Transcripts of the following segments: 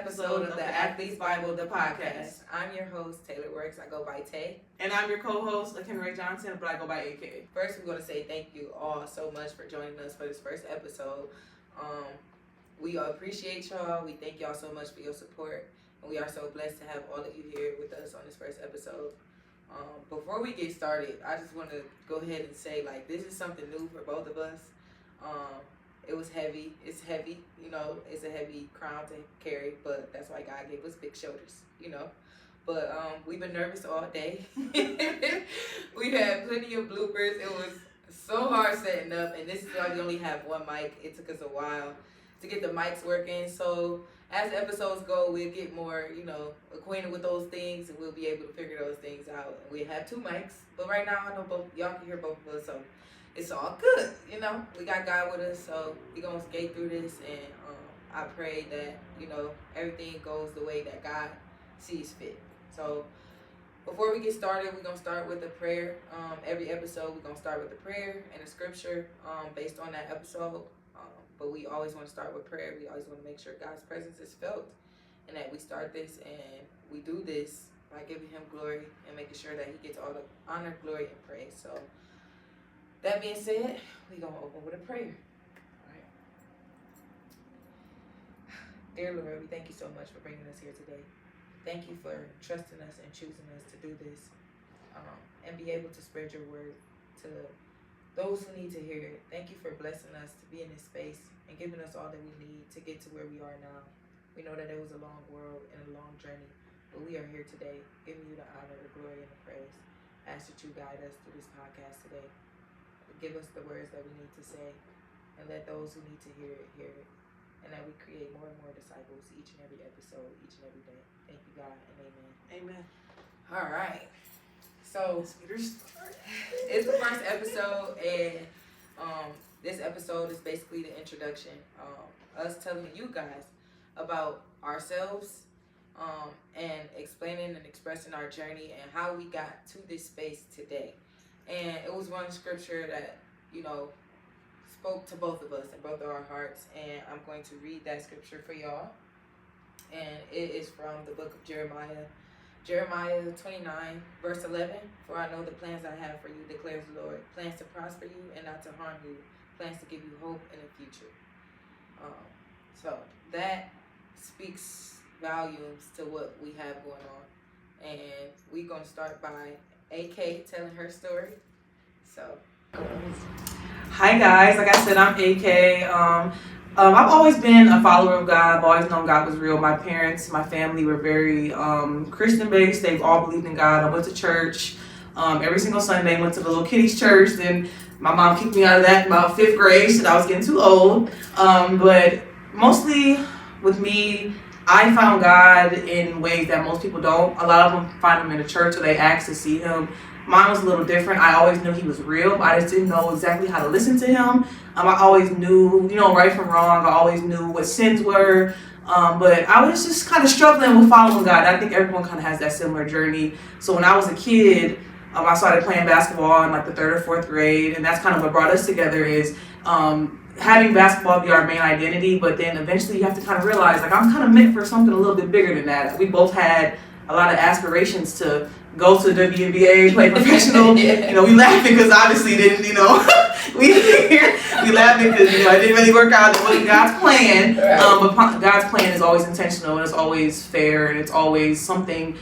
episode of the Athletes Bible, the podcast. I'm your host, Taylor Works. I go by Tay. And I'm your co-host, Ray Johnson, but I go by AK. First, we're going to say thank you all so much for joining us for this first episode. We appreciate y'all. We thank y'all so much for your support. And we are so blessed to have all of you here with us on this first episode. Before we get started, I just want to go ahead and say, this is something new for both of us. It was heavy. It's heavy. It's a heavy crown to carry, but that's why God gave us big shoulders, But we've been nervous all day. We had plenty of bloopers. It was so hard setting up, and this is why we only have one mic. It took us a while to get the mics working. So as episodes go, we'll get more, acquainted with those things, and we'll be able to figure those things out. And we have two mics, but right now I know y'all can hear both of us, so it's all good, We got God with us, so we're going to skate through this, and I pray that, everything goes the way that God sees fit. So before we get started, we're going to start with a prayer. Every episode, we're going to start with a prayer and a scripture based on that episode. But we always want to start with prayer. We always want to make sure God's presence is felt, and that we start this and we do this by giving him glory and making sure that he gets all the honor, glory, and praise. So that being said, we're going to open with a prayer. All right. Dear Lord, we thank you so much for bringing us here today. Thank you for trusting us and choosing us to do this and be able to spread your word to those who need to hear it. Thank you for blessing us to be in this space and giving us all that we need to get to where we are now. We know that it was a long world and a long journey, but we are here today, giving you the honor, the glory, and the praise. I ask that you guide us through this podcast today. Give us the words that we need to say, and let those who need to hear it, and that we create more and more disciples each and every episode, each and every day. Thank you, God, and amen. Amen. All right. So it's the first episode, and this episode is basically the introduction. Us telling you guys about ourselves, and explaining and expressing our journey and how we got to this space today. And it was one scripture that, spoke to both of us and both of our hearts. And I'm going to read that scripture for y'all. And it is from the book of Jeremiah. Jeremiah 29, verse 11. For I know the plans I have for you, declares the Lord. Plans to prosper you and not to harm you. Plans to give you hope in the future. So that speaks volumes to what we have going on. And we're going to start by AK telling her story. So, hi guys, like I said, I'm AK. I've always been a follower of God. I've always known God was real. My parents, my family were very Christian based. They've all believed in God. I went to church every single Sunday. Went to the little kiddies church. Then my mom kicked me out of that in about 5th grade. Said I was getting too old. But mostly with me, I found God in ways that most people don't. A lot of them find him in a church or they ask to see him. Mine was a little different. I always knew he was real, but I just didn't know exactly how to listen to him. I always knew, right from wrong. I always knew what sins were. But I was just kind of struggling with following God. I think everyone kind of has that similar journey. So when I was a kid, I started playing basketball in the 3rd or 4th grade. And that's kind of what brought us together is having basketball be our main identity, but then eventually you have to kind of realize, I'm kind of meant for something a little bit bigger than that. We both had a lot of aspirations to go to WNBA, play professional. Yeah. We laughing because obviously it didn't, we laughing because, it didn't really work out. It wasn't God's plan. Right. But God's plan is always intentional, and it's always fair, and it's always something,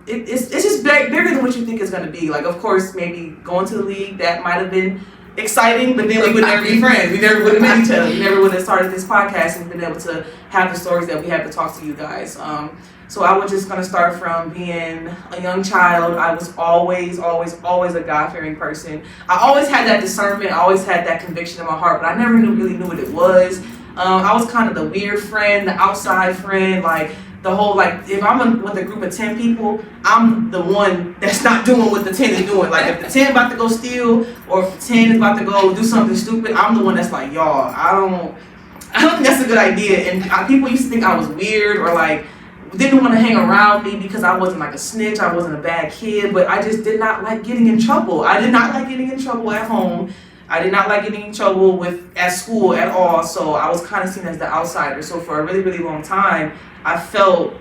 it's just bigger than what you think it's going to be. Of course, maybe going to the league, that might have been exciting, but then we would never be friends. We never would have met each other. We never would have started this podcast and been able to have the stories that we have to talk to you guys. So I was just going to start from being a young child. I was always a God-fearing person. I always had that discernment. I always had that conviction in my heart, but I never really knew what it was. I was kind of the weird friend, the outside friend, the whole, if I'm with a group of 10 people, I'm the one that's not doing what the 10 is doing. If the 10 about to go steal, or if the 10 is about to go do something stupid, I'm the one that's y'all, I don't think that's a good idea. And people used to think I was weird, or didn't want to hang around me because I wasn't a snitch, I wasn't a bad kid, but I just did not like getting in trouble. I did not like getting in trouble at home. I did not like getting in trouble at school at all, so I was kind of seen as the outsider. So for a really, really long time, I felt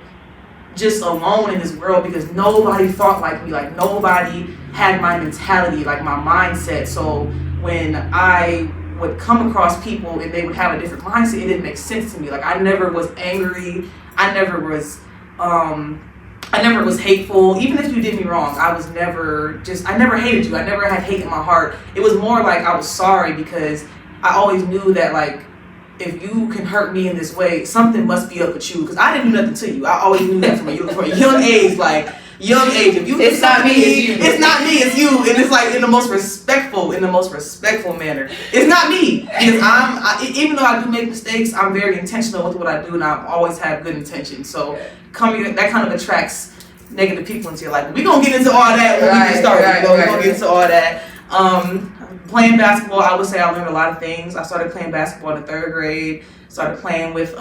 just alone in this world because nobody thought like me. Like nobody had my mentality, like my mindset. So when I would come across people and they would have a different mindset, it didn't make sense to me. Like I never was angry. I never was hateful. Even if you did me wrong, I never hated you. I never had hate in my heart. It was more like I was sorry because I always knew that like if you can hurt me in this way, something must be up with you. Because I didn't do nothing to you. I always knew that from a young age. Like young age, if you it's not me, it's you. It's not me, it's you. And it's like in the most respectful manner. It's not me because even though I do make mistakes, I'm very intentional with what I do, and I always have good intentions. So that kind of attracts negative people into your life. We're gonna get into all that when we get started. We're gonna get into all that. Playing basketball, I would say I learned a lot of things. I started playing basketball in the 3rd grade. Started playing with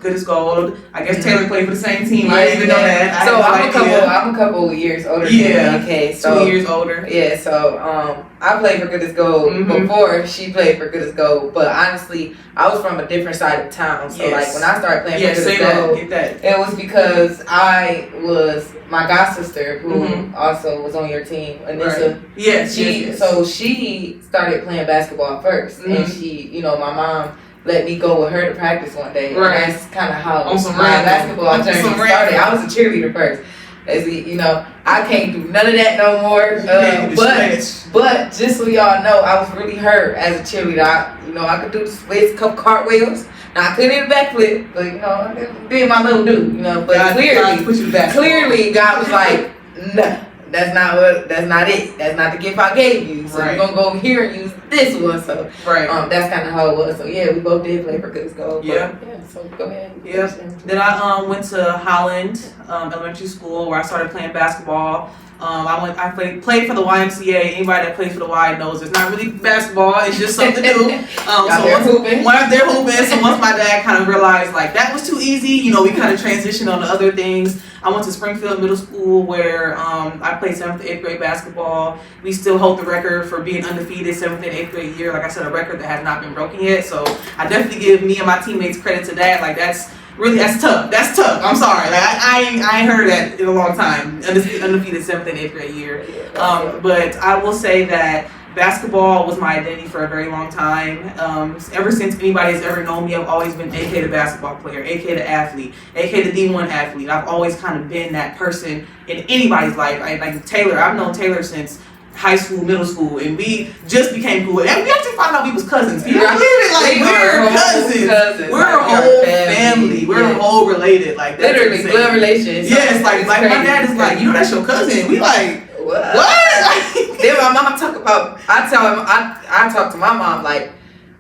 Good as Gold. I guess Taylor played for the same team. Yeah, I didn't even know that. So I'm a couple years older than you. Okay, so 2 years older. Yeah, so I played for Good as Gold before she played for Good as Gold. But honestly, I was from a different side of town. So like when I started playing for Good as Gold, it was because I was my god sister who also was on your team, Anissa. Right. Yes. So she started playing basketball first, and she, my mom let me go with her to practice one day. Right. And that's kind of how my basketball journey started. I was a cheerleader first. As I can't do none of that no more. But just so y'all know, I was really hurt as a cheerleader. I could do the splits, couple cartwheels. Now I couldn't hit a backflip, but I did my little do. But God clearly, God was like, no. That's not it. That's not the gift I gave you. So you're gonna go over here and use this one. So that's kind of how it was. So yeah, we both did play for Good as Gold. Yeah. So go ahead. Yeah. Then I went to Holland Elementary School where I started playing basketball. I played for the YMCA. Anybody that plays for the Y knows it's not really basketball. It's just something to do. They're hooping. So once my dad kind of realized like that was too easy, we kind of transitioned on to other things. I went to Springfield Middle School where I played 7th and 8th grade basketball. We still hold the record for being undefeated 7th and 8th grade year. Like I said, a record that has not been broken yet. So I definitely give me and my teammates credit to that. Like that's tough. That's tough. I'm sorry. Like I ain't heard that in a long time. Undefeated 7th and 8th grade year. But I will say that basketball was my identity for a very long time. Ever since anybody has ever known me, I've always been AK the basketball player, AK the athlete, AK the D1 athlete. I've always kind of been that person in anybody's life. Like Taylor, I've known Taylor since high school, middle school, and we just became cool. And we actually found out we was cousins. Can you believe it? Like we're cousins. We're a whole family. We're whole related. Like that's literally insane. blood relations. Yes, like my dad is like, that's your cousin. We like what? Then my mom talk about. I tell him. I talk to my mom like,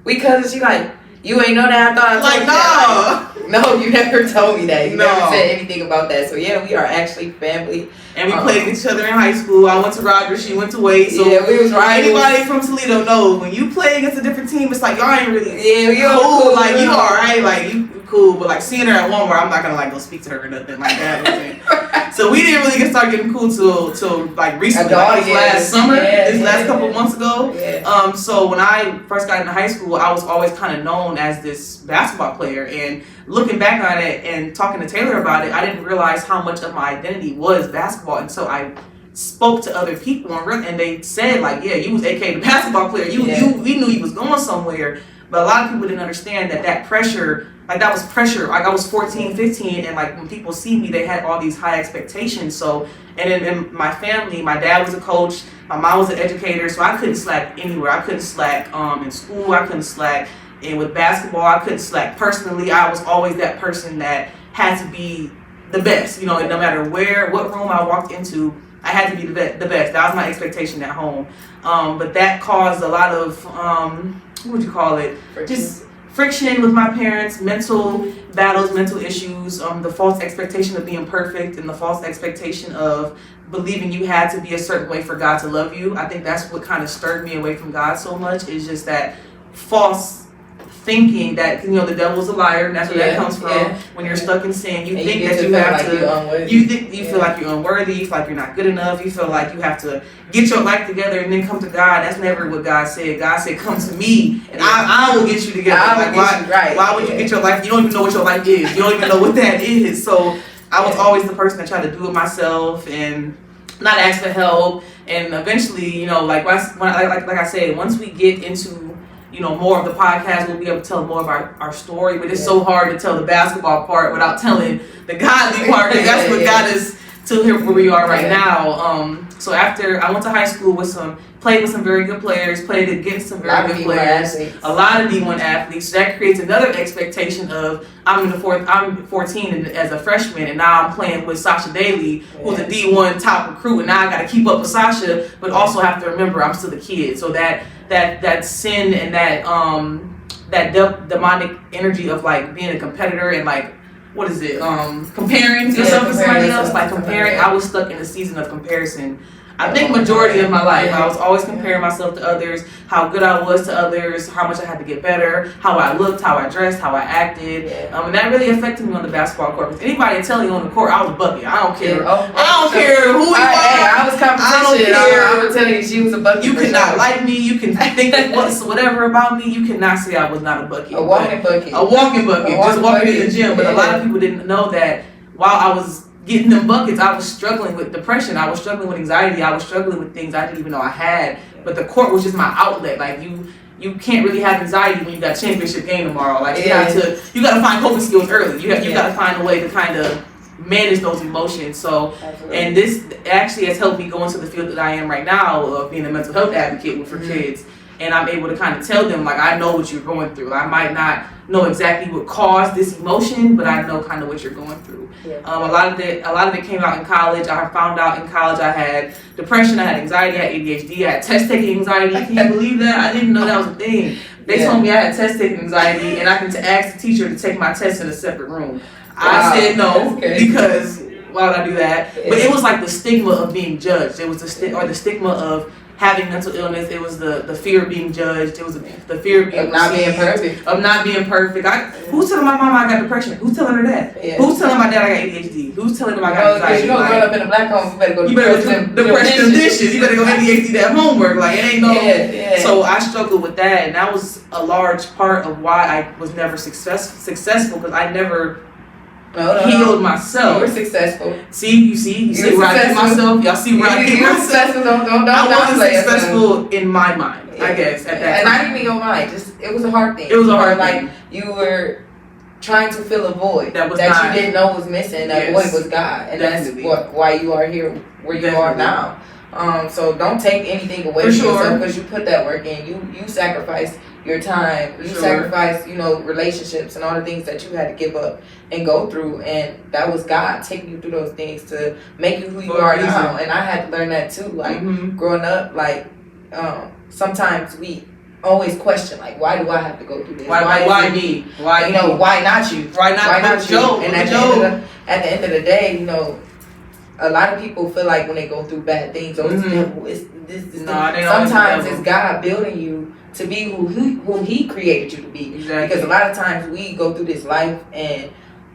we cousins. She like, you ain't know that. I thought I told you that. Like, no, you never told me that. You never said anything about that. So yeah, we are actually family. And we played against each other in high school. I went to Rogers, she went to Wade. So yeah, we was right. Anybody from Toledo knows when you play against a different team, it's like y'all ain't really cool. Like you alright, like you cool, but like seeing her at one where I'm not gonna like go speak to her or nothing like that. So we didn't really start getting cool till like recently, last summer, last couple of months ago. Yeah. So when I first got into high school, I was always kind of known as this basketball player, and looking back on it and talking to Taylor about it, I didn't realize how much of my identity was basketball until I spoke to other people and they said like, yeah, you was AK the basketball player. We knew you was going somewhere, but a lot of people didn't understand that pressure. Like that was pressure. Like I was 14, 15, and like when people see me, they had all these high expectations. So, and in my family, my dad was a coach, my mom was an educator, so I couldn't slack anywhere. I couldn't slack in school. I couldn't slack. And with basketball, I couldn't slack. Personally, I was always that person that had to be the best. No matter what room I walked into, I had to be the best. That was my expectation at home. But that caused a lot of what would you call it? Just friction with my parents, mental battles, mental issues, the false expectation of being perfect and the false expectation of believing you had to be a certain way for God to love you. I think that's what kind of stirred me away from God so much, is just that false thinking that, you know, the devil's a liar, and that's where that comes from. When you're stuck in sin, you think that you have to, you think you feel like you're unworthy, you feel like you're not good enough, you feel like you have to get your life together and then come to God. That's never what God said. God said, come to me and I will get you together. Like, why would you get your life? You don't even know what your life is. You don't even know what that is. So I was always the person that tried to do it myself and not ask for help. And eventually, you know, like I said, once we get into, you know, more of the podcast, we'll be able to tell more of our story. But it's so hard to tell the basketball part without telling the godly part. That's what got us to here where we are right now. So after I went to high school played with some very good players, played against some very good players, a lot of D1 athletes. So that creates another expectation of I'm 14 and as a freshman, and now I'm playing with Sasha Daly, who's a D1 top recruit, and now I got to keep up with Sasha, but also have to remember I'm still a kid. So that sin and that demonic energy of like being a competitor and like, what is it? Comparing yourself to somebody else, like comparing. I was stuck in a season of comparison. I think majority of my life, I was always comparing myself to others, how good I was to others, how much I had to get better, how I looked, how I dressed, how I acted, and that really affected me on the basketball court. Because anybody tell you on the court, I was a bucket. I don't care. I don't care who you are. I was competition. I don't care. I would tell you she was a bucket. You could not like me. You can think whatever about me. You cannot say I was not a bucket. A walking bucket. A walking bucket. Just walking in the gym. But a lot of people didn't know that while I was getting them buckets, I was struggling with depression. I was struggling with anxiety. I was struggling with things I didn't even know I had. But the court was just my outlet. Like you can't really have anxiety when you got a championship game tomorrow. Like you got to find coping skills early. You got to find a way to kind of manage those emotions. So, and this actually has helped me go into the field that I am right now of being a mental health advocate for kids. And I'm able to kind of tell them, like, I know what you're going through. I might not know exactly what caused this emotion, but I know kind of what you're going through. A lot of it came out in college. I found out in college I had depression, I had anxiety, I had ADHD, I had test taking anxiety. Can you believe that? I didn't know that was a thing. They told me I had test taking anxiety, and I can ask the teacher to take my test in a separate room. I said no because why would I do that? But it was like the stigma of being judged. It was the stigma of having mental illness. It was the fear of being judged. It was the fear of being not being perfect. Of not being perfect. Who's telling my mama I got depression? Who's telling her that? Who's telling my dad I got ADHD? Who's telling them I got anxiety? You don't grow up in a black home. You better go depression dishes. You better go ADHD that homework. Like it ain't no. So I struggled with that, and that was a large part of why I was never successful because I never healed myself. You were successful. You see where I get myself. Y'all see where I get myself. I wasn't successful in my mind, I guess, at that time. And not even your mind. Just it was a hard thing. It was a hard thing. Like you were trying to fill a void that you didn't know was missing. That void was God, and definitely. That's why you are here where you are now. So don't take anything away from yourself because you put that work in. You sacrificed your time. You sacrificed, relationships and all the things that you had to give up and go through, and that was God taking you through those things to make you who you are now. And I had to learn that too. Like growing up, like sometimes we always question, like, why do I have to go through this? Why me? Why why not you? Why not you? And at the end of the day, a lot of people feel like when they go through bad things, it's the devil. It's this. Sometimes it's God building you to be who He created you to be. Exactly. Because a lot of times we go through this life and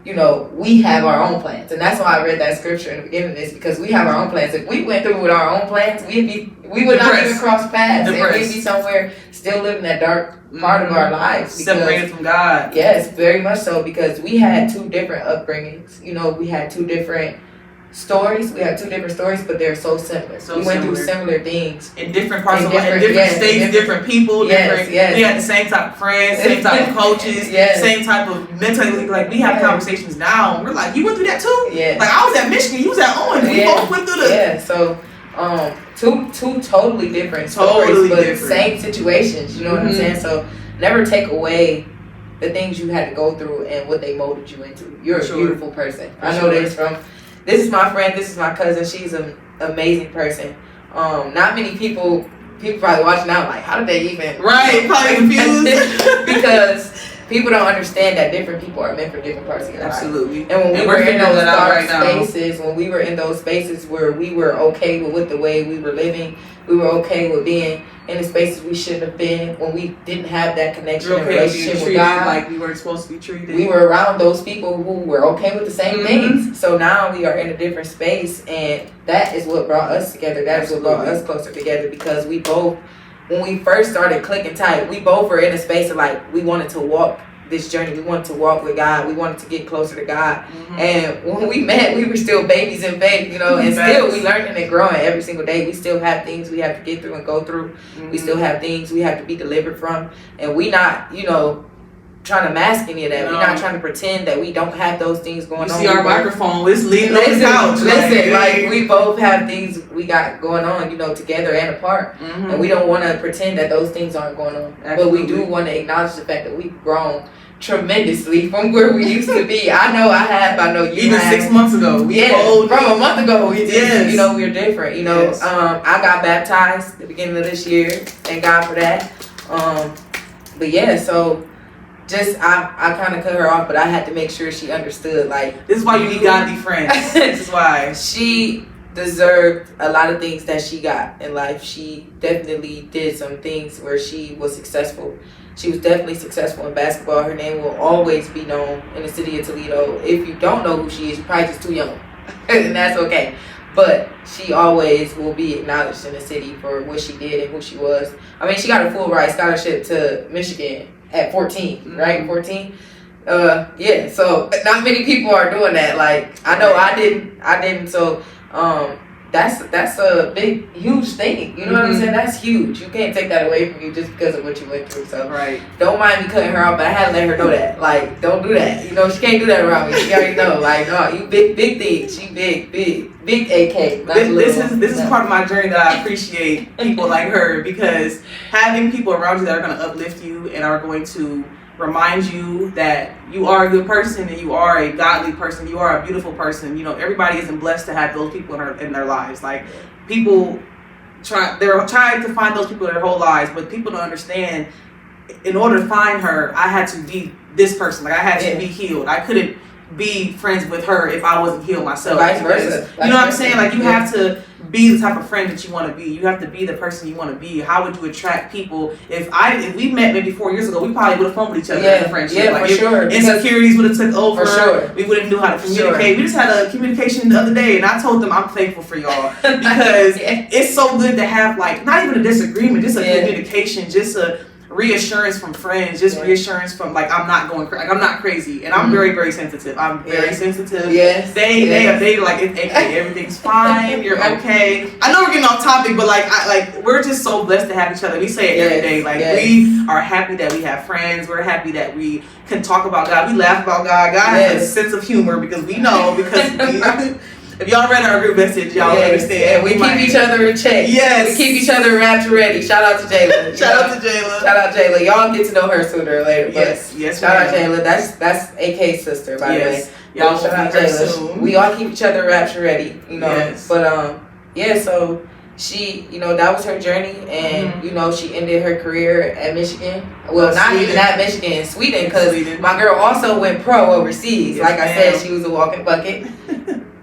we have our own plans, and that's why I read that scripture in the beginning of this, because we have our own plans. If we went through with our own plans, we would not even cross paths, and we'd be somewhere still living that dark part of our lives, separated from God. Yes, very much so, because we had two different upbringings. We had two different stories. We had two different stories, but they're so similar. We went through similar things in different parts of life, in different states, different people. We had the same type of friends, same type of coaches, same type of mentality. Like we have conversations now, and we're like, "You went through that too?" Like I was at Michigan, you was at Owens. We both went through the. So, two totally different stories, but same situations. You know what I'm saying? So never take away the things you had to go through and what they molded you into. You're a beautiful person. I know this from. This is my friend. This is my cousin. She's an amazing person. Not many people probably watching out like, how did they even? Right, probably confused. Because people don't understand that different people are meant for different parts of your life. Absolutely. And when we were in figuring those that out dark right now. spaces, when we were in those spaces where we were okay with the way we were living, we were okay with being in the spaces we shouldn't have been, when we didn't have that connection and relationship with God, like we weren't supposed to be treated. we were around those people who were okay with the same things. So now we are in a different space, and that is what brought us together. That is what brought us closer together, because we both, when we first started clicking tight, we both were in a space of like, we wanted to walk this journey. We wanted to walk with God. We wanted to get closer to God. And when we met, we were still babies in faith, you know, and still we learning and growing every single day. We still have things we have to get through and go through. We still have things we have to be delivered from. And we not, you know, trying to mask any of that. We're not trying to pretend that we don't have those things going on. See our microphone, let's lean on the couch. Listen, like we both have things we got going on, you know, together and apart. And we don't want to pretend that those things aren't going on. But we do want to acknowledge the fact that we've grown tremendously from where we used to be. I know I have. I know you even have. 6 months ago. From a month ago, we just, you know, we're different. You know, I got baptized at the beginning of this year. Thank God for that. But yeah, so just I kind of cut her off, but I had to make sure she understood. Like, this is why you need godly friends. This is why she deserved a lot of things that she got in life. She definitely did some things where she was successful. She was definitely successful in basketball. Her name will always be known in the city of Toledo. If you don't know who she is, you're probably just too young. And that's okay. But she always will be acknowledged in the city for what she did and who she was. I mean, she got a full ride scholarship to Michigan at 14, right? 14? Yeah, so not many people are doing that. Like, I know I didn't. So, that's a big, huge thing. You know what I'm saying? That's huge. You can't take that away from you just because of what you went through. So don't mind me cutting her off, but I had to let her know that. Like, don't do that. You know, she can't do that around me. She already know. Like, no, you big things. She big AK. This is part of my journey that I appreciate people like her, because having people around you that are going to uplift you and are going to remind you that you are a good person and you are a godly person, you are a beautiful person. You know, everybody isn't blessed to have those people in their lives. Like, people they're trying to find those people their whole lives, but people don't understand, in order to find her, I had to be this person. Like, I had to be healed. I couldn't be friends with her if I wasn't healed myself. Vice versa. You know what I'm saying? Like, you have to be the type of friend that you want to be. You have to be the person you want to be. How would you attract people? If we met maybe 4 years ago, we probably would have fumbled each other in a friendship. Yeah, like, for sure. Insecurities would have took over. For sure. We wouldn't know how to communicate. We just had a communication the other day, and I told them I'm thankful for y'all, because it's so good to have, like, not even a disagreement, just a communication, just a reassurance from friends, just reassurance from, like, I'm not going crazy. Like, I'm not crazy, and I'm very, very sensitive. I'm very sensitive. Yes. They like, it's okay, everything's fine. You're okay. I know we're getting off topic, but we're just so blessed to have each other. We say it every day. Like, we are happy that we have friends. We're happy that we can talk about God. We laugh about God. God has a sense of humor, because we know, because if y'all read our group message, y'all understand. We keep each other in check. Yes. We keep each other wrapped ready. Shout out to Jayla. Shout out to Jayla. Shout out Jayla. Y'all get to know her sooner or later. Yes. Shout out Jayla. That's AK's sister, by the way. Y'all shout out Jayla. We all keep each other wrapped ready, you know. Yes. But so she, you know, that was her journey, and you know, she ended her career at Michigan. Well, not Sweden. even at Michigan, in Sweden, because my girl also went pro overseas. Like I said, she was a walking bucket.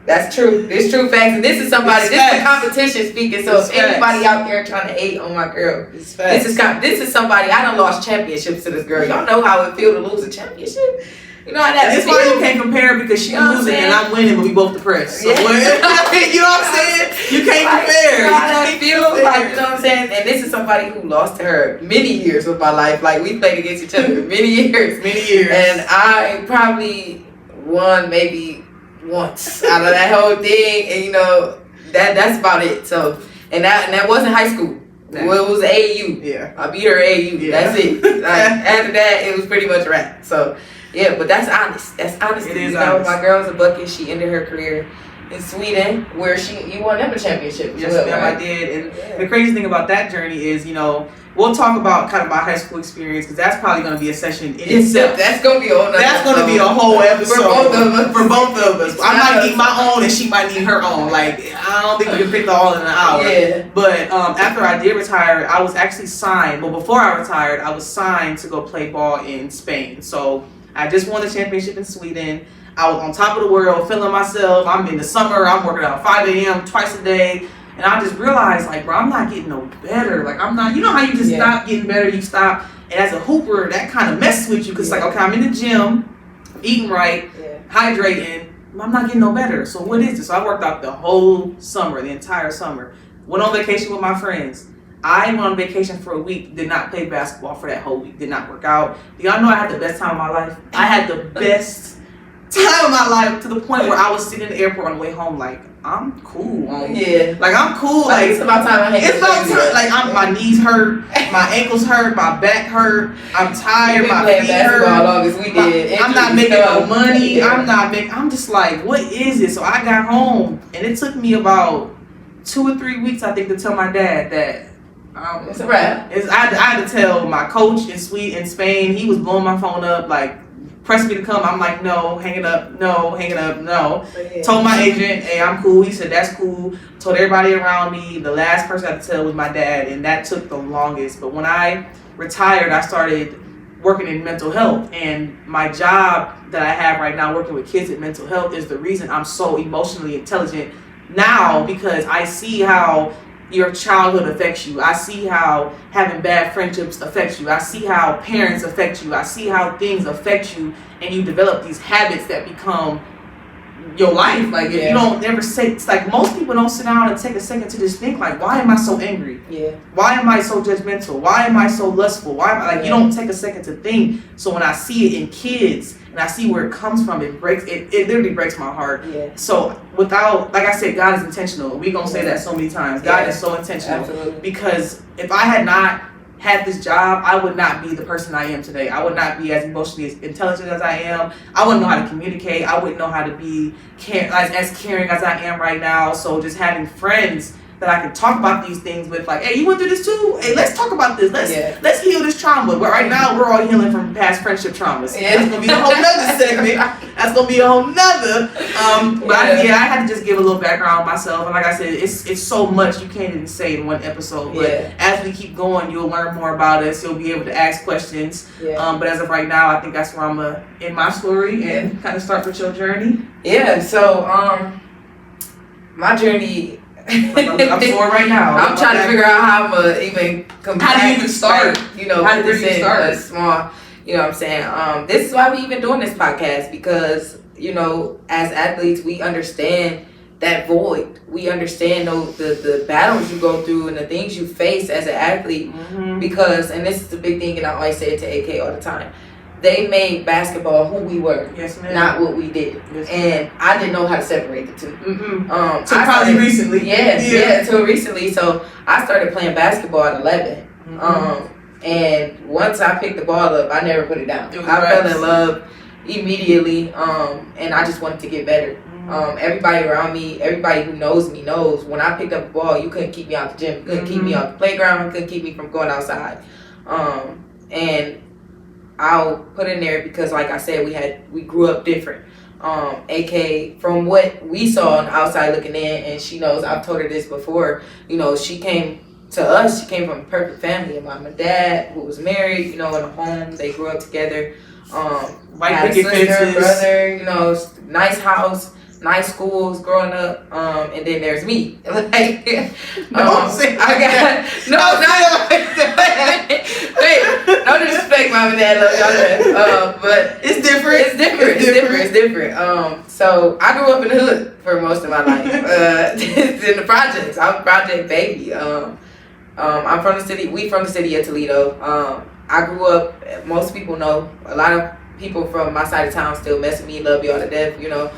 That's true. It's true facts. And this is somebody. This is a competition speaking. So if anybody out there trying to hate on my girl, this is somebody. I done lost championships to this girl. Y'all know how it feel to lose a championship. You know how that feels. It's why you can't compare, because she's losing and I'm winning, but we both depressed. So you know what I'm saying? You can't compare. You know how that feels. Like, you know what I'm saying? And this is somebody who lost to her many years of my life. Like, we played against each other many years. And I probably won maybe once out of that whole thing, and you know, that's about it. So, and that wasn't high school. Well, it was AAU. Yeah, I beat her AAU. Yeah. That's it. Like, after that, it was pretty much rap. So, yeah, but that's honest. That's honest. It is you know, honest. my girl's a bucket. She ended her career in Sweden, where you won them a championship. Yes, ma'am, I did. And the crazy thing about that journey is, you know, we'll talk about kind of my high school experience because that's probably going to be a session in itself. That's going to be a whole nother That's going to be a whole episode for both of us. I might need my own and she might need her own. Like, I don't think we can fit it all in an hour. Yeah. But after I did retire, I was actually signed. Well, before I retired, I was signed to go play ball in Spain. So I just won the championship in Sweden. I was on top of the world, feeling myself. I'm in the summer. I'm working out 5 a.m. twice a day. And I just realized, like, bro, I'm not getting no better. Like, I'm not, you know how you just stop getting better, you stop. And as a hooper, that kind of messes with you because, like, okay, I'm in the gym, eating right, hydrating. I'm not getting no better. So what is this? So I worked out the whole summer, the entire summer. Went on vacation with my friends. I went on vacation for a week, did not play basketball for that whole week, did not work out. Do y'all know I had the best time of my life? I had the best time of my life to the point where I was sitting in the airport on the way home like, I'm cool. Like, I'm cool. Like, it's about time I hang. It's about time. Like, my knees hurt, my ankles hurt, my back hurt, I'm tired, my feet hurt. Long as we did. I'm not making no money. I'm just like, what is it? So I got home and it took me about 2 or 3 weeks, I think, to tell my dad that it's a wrap. I had to tell my coach in Spain. He was blowing my phone up, like, pressed me to come. I'm like, no, hang it up, no, hang it up, no. Told my agent, hey, I'm cool. He said, that's cool. Told everybody around me. The last person I had to tell was my dad, and that took the longest. But when I retired, I started working in mental health, and my job that I have right now, working with kids in mental health, is the reason I'm so emotionally intelligent now, because I see how your childhood affects you. I see how having bad friendships affects you. I see how parents affect you. I see how things affect you, and you develop these habits that become your life. Like, if you don't ever say, it's like most people don't sit down and take a second to just think, like, why am I so angry? Why am I so judgmental? Why am I so lustful? Why am I, like, you don't take a second to think. So when I see it in kids and I see where it comes from, it literally breaks my heart. So without, like I said, God is intentional. We're going to say that so many times. God is so intentional. Absolutely. Because if I had not had this job, I would not be the person I am today. I would not be as emotionally intelligent as I am. I wouldn't know how to communicate. I wouldn't know how to be as caring as I am right now. So just having friends that I can talk about these things with, like, hey, you went through this too? Hey, let's talk about this. Let's heal this trauma. But right now, we're all healing from past friendship traumas. That's gonna be a whole nother segment. That's gonna be a whole nother. I had to just give a little background on myself. And like I said, it's so much you can't even say in one episode. But as we keep going, you'll learn more about us. You'll be able to ask questions. But as of right now, I think that's where I'm gonna end my story and kind of start with your journey. So my journey. I'm sore right now. I'm trying to figure out how I'm gonna even how do you even start? How did you start? A small, you know what I'm saying? This is why we even doing this podcast, because, you know, as athletes, we understand that void. We understand the battles you go through and the things you face as an athlete. Because, and this is the big thing, and I always say it to AK all the time, they made basketball who we were, not what we did. And I didn't know how to separate the two. So probably recently. Until recently. So I started playing basketball at 11. And once I picked the ball up, I never put it down. I fell in love immediately, and I just wanted to get better. Everybody around me, everybody who knows me knows, when I picked up the ball, you couldn't keep me out the gym. You couldn't keep me out the playground. You couldn't keep me from going outside. And I'll put in there because, like I said, we grew up different. AK, from what we saw on the outside looking in, and she knows, I've told her this before, you know, she came to us, she came from a perfect family. A mom and dad who was married, you know, in a home, they grew up together. White had a picket sister, fences. brother, you know, nice house, nice schools growing up, and then there's me. Like, I got wait, no disrespect, mom and dad, love y'all, but it's different. It's different. So I grew up in the hood for most of my life, in the projects. I'm a project baby. I'm from the city. We from the city of Toledo. I grew up. Most people know. A lot of people from my side of town still mess with me, love y'all to death. You know.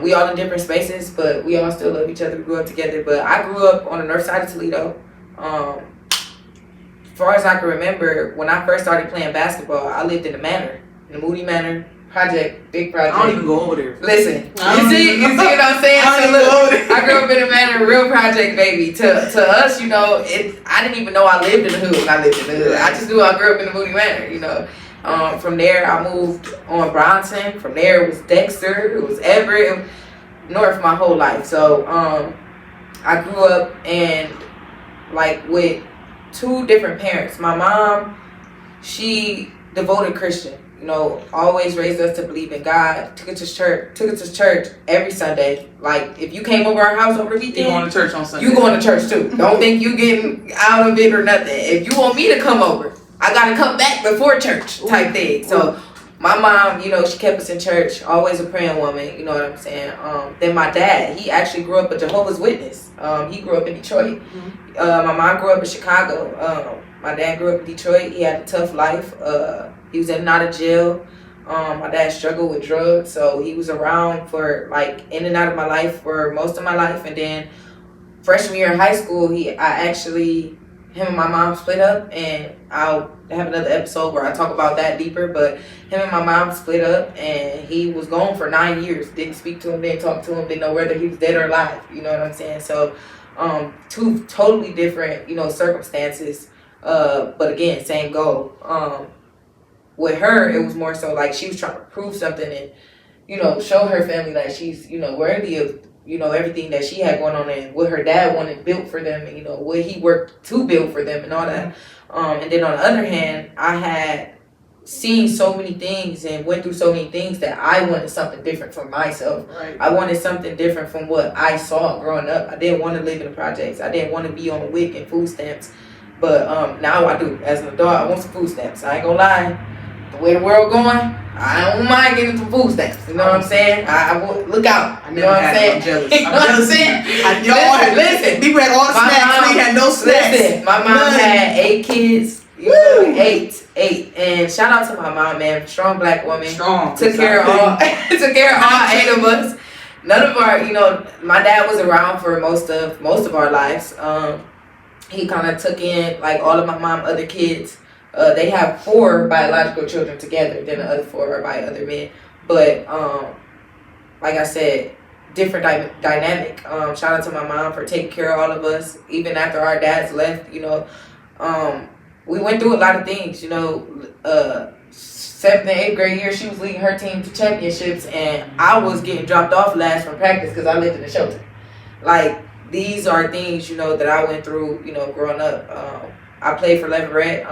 We all in different spaces, but we all still love each other. We grew up together. But I grew up on the north side of Toledo. As far as I can remember, when I first started playing basketball, I lived in the Manor, in the Moody Manor. big I project. don't even go over there. Listen, you see what I'm saying? So look, I grew up in Atlanta, real project baby. To us, you know, I didn't even know I lived in the hood when I lived in the hood. I just knew I grew up in the Moody Manor, you know. From there, I moved on Bronson. From there, it was Dexter. It was Everett. North my whole life. So I grew up and like with two different parents. My mom, she devoted Christian. You know, always raised us to believe in God. Took us to church every Sunday. Like if you came over our house over the weekend, You going to church on Sunday? you going to church too. Don't think you getting out of it or nothing. If you want me to come over, I gotta come back before church type thing. So my mom, you know, she kept us in church. Always a praying woman. You know what I'm saying? Then my dad, he actually grew up a Jehovah's Witness. He grew up in Detroit. My mom grew up in Chicago. My dad grew up in Detroit. He had a tough life. He was in and out of jail. My dad struggled with drugs, so he was around for like in and out of my life for most of my life. And then freshman year in high school, him and my mom split up, and I'll have another episode where I talk about that deeper. But him and my mom split up, and he was gone for 9 years. Didn't speak to him, didn't talk to him, didn't know whether he was dead or alive. You know what I'm saying? So, two totally different, you know, circumstances. But again, same goal. With her, it was more so like she was trying to prove something and, you know, show her family that she's, you know, worthy of, you know, everything that she had going on and what her dad wanted built for them and, you know, what he worked to build for them and all that. And then on the other hand, I had seen so many things and went through so many things that I wanted something different for myself. Right. I wanted something different from what I saw growing up. I didn't want to live in the projects. I didn't want to be on WIC and food stamps. But now I do. As an adult, I want some food stamps. I ain't gonna lie. The way the world going, I don't mind getting some food stamps. You know what I'm saying? I will look out. You know what I'm saying? I'm jealous. You know what I'm saying? Listen. People had all the snacks. We had no snacks. Listen, my mom had 8 kids. You know, eight. And shout out to my mom, man. Strong black woman. Strong. Took care of all 8 of us. None of our, you know, my dad was around for most of our lives. He kind of took in like all of my mom's other kids. They have 4 biological children together. Then the other 4 are by other men. But like I said, different dynamic. Shout out to my mom for taking care of all of us, even after our dads left. You know, we went through a lot of things. You know, 7th and 8th grade year, she was leading her team to championships, and I was getting dropped off last from practice because I lived in a shelter. Like, these are things, you know, that I went through, you know, growing up. I played for Leverett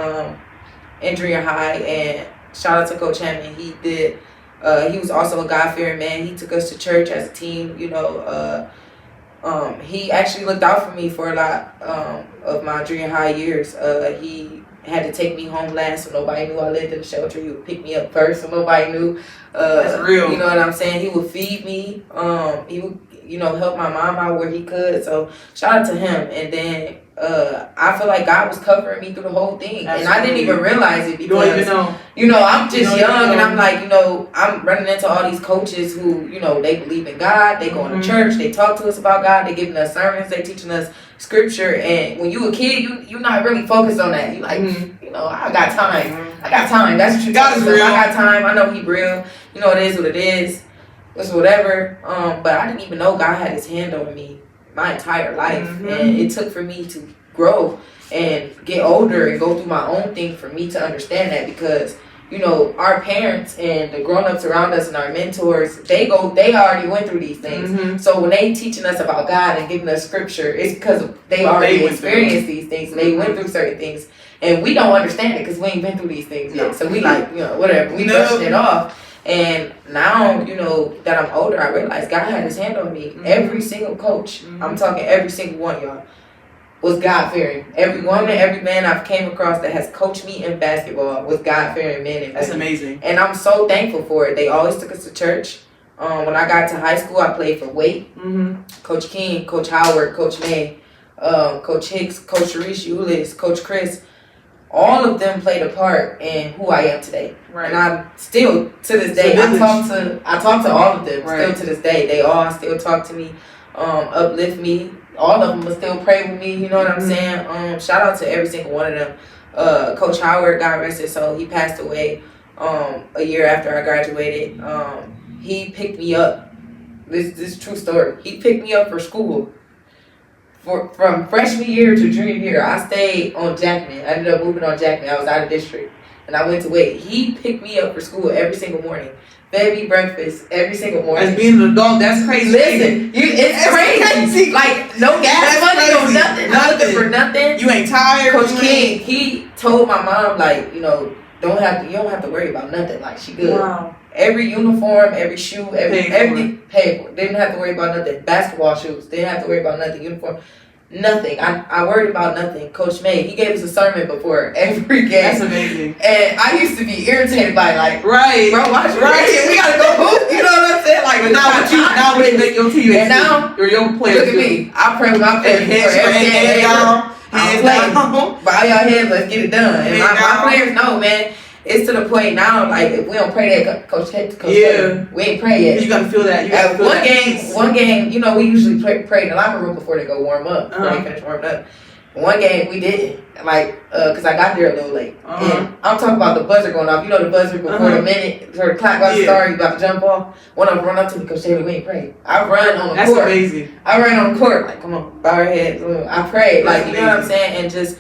in junior high, and shout out to Coach Hammond. He was also a God-fearing man. He took us to church as a team, you know. He actually looked out for me for a lot of my junior high years. He had to take me home last, so nobody knew I lived in the shelter. He would pick me up first, so nobody knew. That's real. You know what I'm saying? He would feed me. He would, you know, help my mom out where he could. So shout out to him. And then I feel like God was covering me through the whole thing. Absolutely. And I didn't even realize it because, you don't even know. You know, I'm just young and I'm like, you know, I'm running into all these coaches who, you know, they believe in God. They going to church. They talk to us about God. They giving us sermons. They teaching us scripture. And when you a kid, you're not really focused on that. You like, you know, I got time. I got time. That's what you got. I got time. I know he real. You know, it is what it is. It's whatever. But I didn't even know God had his hand on me my entire life. And it took for me to grow and get older and go through my own thing for me to understand that, because, you know, our parents and the grown-ups around us and our mentors, they already went through these things. So when they teaching us about God and giving us scripture, it's because they already experienced these things and they went through certain things, and we don't understand it because we ain't been through these things yet. So we like, you know, whatever, we brushing it off. And now, you know, that I'm older, I realize God had his hand on me. Every single coach, I'm talking every single one, y'all, was God-fearing. Every woman, every man I've came across that has coached me in basketball was God-fearing men and women. That's amazing. And I'm so thankful for it. They always took us to church. When I got to high school, I played for Wake. Coach King, Coach Howard, Coach May, Coach Hicks, Coach Sharice Ulis, Coach Chris. All of them played a part in who I am today. Right. And I'm still, to this day, I talk to all of them still to this day. They all still talk to me, uplift me. All of them will still pray with me, you know what I'm saying? Shout out to every single one of them. Coach Howard, God rest his soul, he passed away a year after I graduated. He picked me up. This is true story. He picked me up for school. From freshman year to junior year, I stayed on Jackman. I ended up moving on Jackman. I was out of district, and I went to Wade. He picked me up for school every single morning. Fed me breakfast every single morning. As being an adult, that's crazy. Listen, it's crazy. Like no gas money, no nothing for nothing. You ain't tired. Coach King, he told my mom, like, you know, you don't have to worry about nothing. Like, she good. Wow. Every uniform, every shoe, everything paid for. Didn't have to worry about nothing. Basketball shoes, didn't have to worry about nothing. Uniform, nothing. I worried about nothing. Coach May, he gave us a sermon before every game. That's amazing. And I used to be irritated by it, like, right, bro, why you right? We gotta go hoop. You know what I'm saying? Like, but now when you make your team, and now or your players, look at me. I pray with my players for every game. I'm playing. Bow your head, let's get it done. And my players know, man. It's to the point now, like, if we don't pray that, Coach Taylor, we ain't pray yet. You gotta feel that. You gotta feel one game, you know, we usually pray in the locker room before they go warm up, before they finish warming up. One game we didn't, like, cause I got there a little late. And I'm talking about the buzzer going off. You know the buzzer before the minute, before the clock about to start, you about to jump off. One of them run up to me, Coach Taylor, we ain't pray. I run on the court. That's amazing. I ran on the court, like, come on, bow your head. I prayed, like, you know what I'm saying, and just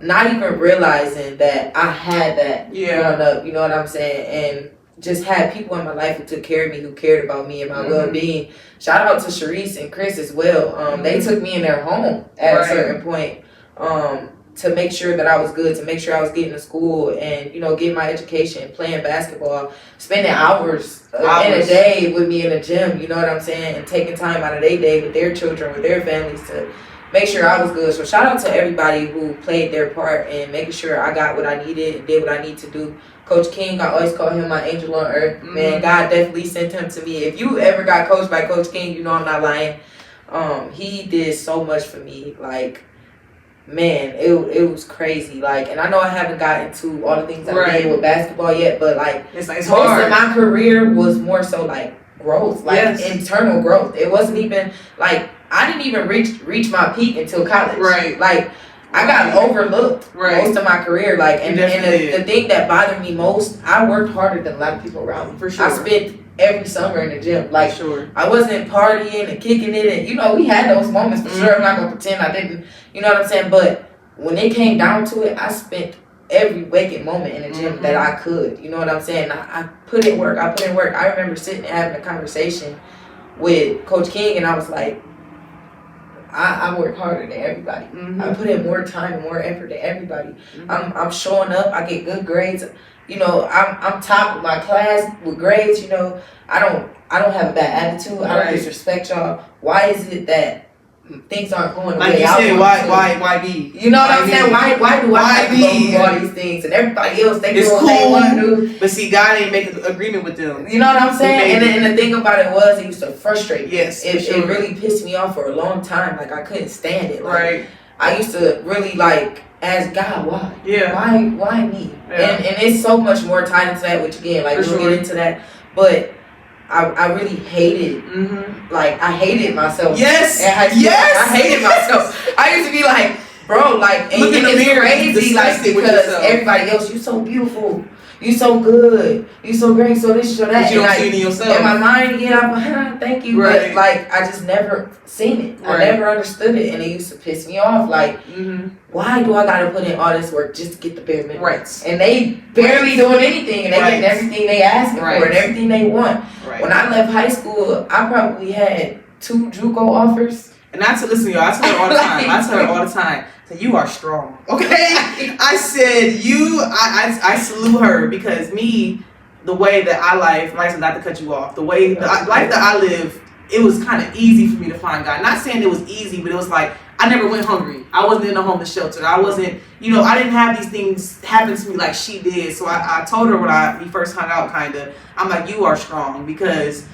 not even realizing that I had that growing up, you know what I'm saying, and just had people in my life who took care of me, who cared about me and my well-being. Shout out to Sharice and Chris as well. They took me in their home at a certain point to make sure that I was good, to make sure I was getting to school and, you know, getting my education, playing basketball, spending hours in a day with me in the gym, you know what I'm saying, and taking time out of their day with their children, with their families to make sure I was good. So shout out to everybody who played their part in making sure I got what I needed and did what I need to do. Coach King, I always call him my angel on earth. Man, God definitely sent him to me. If you ever got coached by Coach King, you know I'm not lying. He did so much for me. Like, man, it was crazy. Like, and I know I haven't gotten to all the things I did with basketball yet, but like it's most hard. of my career was more so like growth, like internal growth. It wasn't even like I didn't even reach my peak until college. Right. Like, I got overlooked most of my career. Like, and the thing that bothered me most, I worked harder than a lot of people around me. For sure. I spent every summer in the gym. Like, sure. I wasn't partying and kicking it. And, you know, we had those moments for sure. I'm not going to pretend I didn't. You know what I'm saying? But when it came down to it, I spent every waking moment in the gym that I could. You know what I'm saying? I put in work. I remember sitting and having a conversation with Coach King, and I was like, I work harder than everybody. I put in more time and more effort than everybody. I'm showing up. I get good grades. You know, I'm top of my class with grades. You know, I don't have a bad attitude. I don't disrespect y'all. Why is it that things aren't going the like way you I said, want why be? You know what I'm saying? Why do I have to go through all these things and everybody else they do what they want to do? But see, God ain't make an agreement with them. You know what I'm saying? And the thing about it was, it used to frustrate me. Yes, it really pissed me off for a long time. Like, I couldn't stand it. Like, I used to really like ask God, why? Yeah. Why me? Yeah. And it's so much more tied into that, which again, like we'll get into that. But I really hated, like, I hated myself. Yes. I hated myself. I used to be like, bro, like, and it's crazy, like, because everybody else, you so beautiful, you so good, you so great, so this, so that. But you don't see it in yourself. In my mind, thank you, but like, I just never seen it. I never understood it, and it used to piss me off. Like, why do I gotta put in all this work just to get the bare minimum? Right. And they barely doing anything, and they getting everything they asking for and everything they want. Right. When I left high school, I probably had 2 JUCO offers. And not to listen, y'all. I tell her all the time. I tell her all the time. That you are strong. Okay. I said I salute her, because me, the way that I live, like, not to cut you off, the way the life that I live, it was kind of easy for me to find God. Not saying it was easy, but it was like I never went hungry. I wasn't in a homeless shelter. I wasn't, you know, I didn't have these things happen to me like she did. So I told her when we first hung out, kind of, I'm like, you are strong, because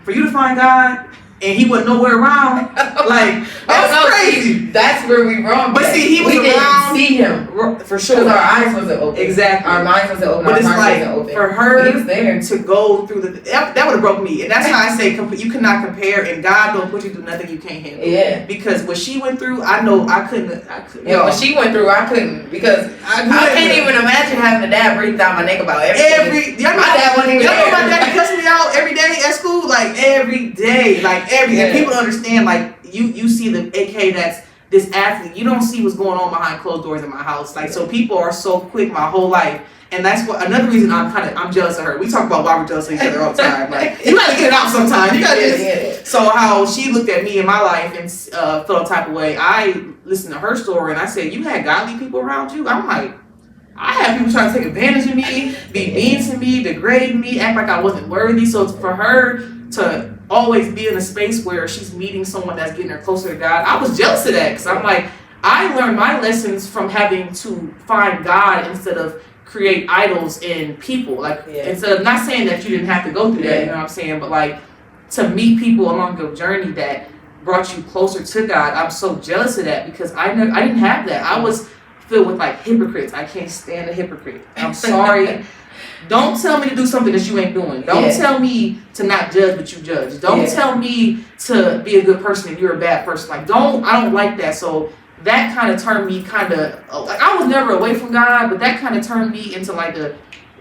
for you to find God, and he wasn't nowhere around. Like that's crazy. See, that's where we wrong. But see, he was we around. didn't see him For because sure. our eyes wasn't open. Exactly. Our minds wasn't open. But our it's hearts like wasn't open. for her He was there to go through that would have broke me, and that's how I say you cannot compare, and God don't put you through nothing you can't handle. Yeah. Because what she went through, I know I couldn't. Yeah, what she went through, I couldn't because I can't even imagine having a dad breathe down my neck about everything. Y'all know my dad wasn't even y'all know there. my dad cussed me out every day at school, like every day, and people don't understand, like you see the AK that's this athlete, you don't see what's going on behind closed doors in my house, like so people are so quick my whole life. And that's what another reason I'm jealous of her. We talk about why we're jealous of each other all the time. Like you gotta get it out sometime. You gotta So how she looked at me in my life and felt a type of way. I listened to her story and I said, "You had godly people around you." I'm like, I had people trying to take advantage of me, be mean to me, degrade me, act like I wasn't worthy. So for her to always be in a space where she's meeting someone that's getting her closer to God, I was jealous of that because I'm like, I learned my lessons from having to find God instead of create idols in people. Like instead of, not saying that you didn't have to go through that, you know what I'm saying, but like to meet people along your journey that brought you closer to God. I'm so jealous of that because I didn't have that. I was filled with like hypocrites. I can't stand a hypocrite. I'm sorry. Don't tell me to do something that you ain't doing. Don't tell me to not judge but you judge. Don't tell me to be a good person and you're a bad person. Like I don't like that. So that kind of turned me like I was never away from God, but that kind of turned me into like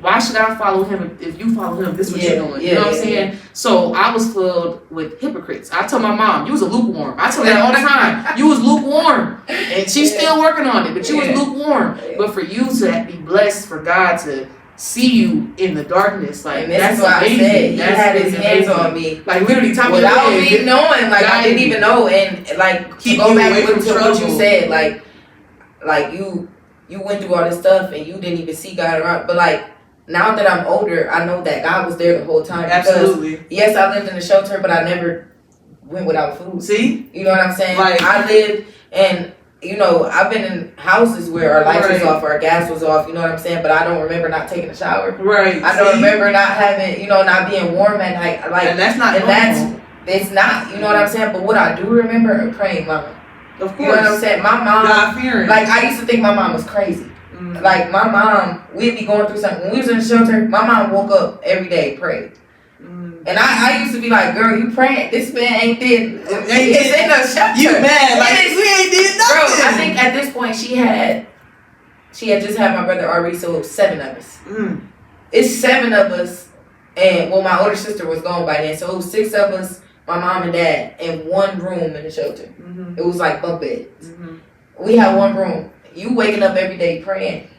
why should I follow him if you follow him? This is what you're doing. You know what I'm saying? So I was filled with hypocrites. I told my mom, you was a lukewarm. I tell her that all the time. You was lukewarm. And she's still working on it, but you was lukewarm. But for you to be blessed, for God to see you in the darkness, like and that's why amazing. I said he had his hands amazing. on me, like literally, without me knowing. Like I didn't even know, and like to go back to what you said, like you went through all this stuff and you didn't even see God around. But like now that I'm older, I know that God was there the whole time. Absolutely. Because, yes, I lived in a shelter, but I never went without food. See, you know what I'm saying? Like I lived and. You know, I've been in houses where our lights was off, or our gas was off, you know what I'm saying? But I don't remember not taking a shower. Right. I don't remember not having, not being warm at night. Like, and that's not normal. It's not, you know what I'm saying? But what I do remember, praying mama. Of course. You know what I'm saying? My mom, God-fearing. like, I used to think my mom was crazy. Mm. Like, my mom, we'd be going through something. When we was in the shelter, my mom woke up every day, prayed. And I used to be like, girl, you praying? This man ain't did. It's in a shelter. You mad? Like we ain't did nothing. Bro, I think at this point she had just had my brother already, so it was 7 of us. It's 7 of us, and well, my older sister was gone by then, so it was 6 of us, my mom and dad, in one room in the shelter. It was like bunk beds. We had one room. You waking up every day praying.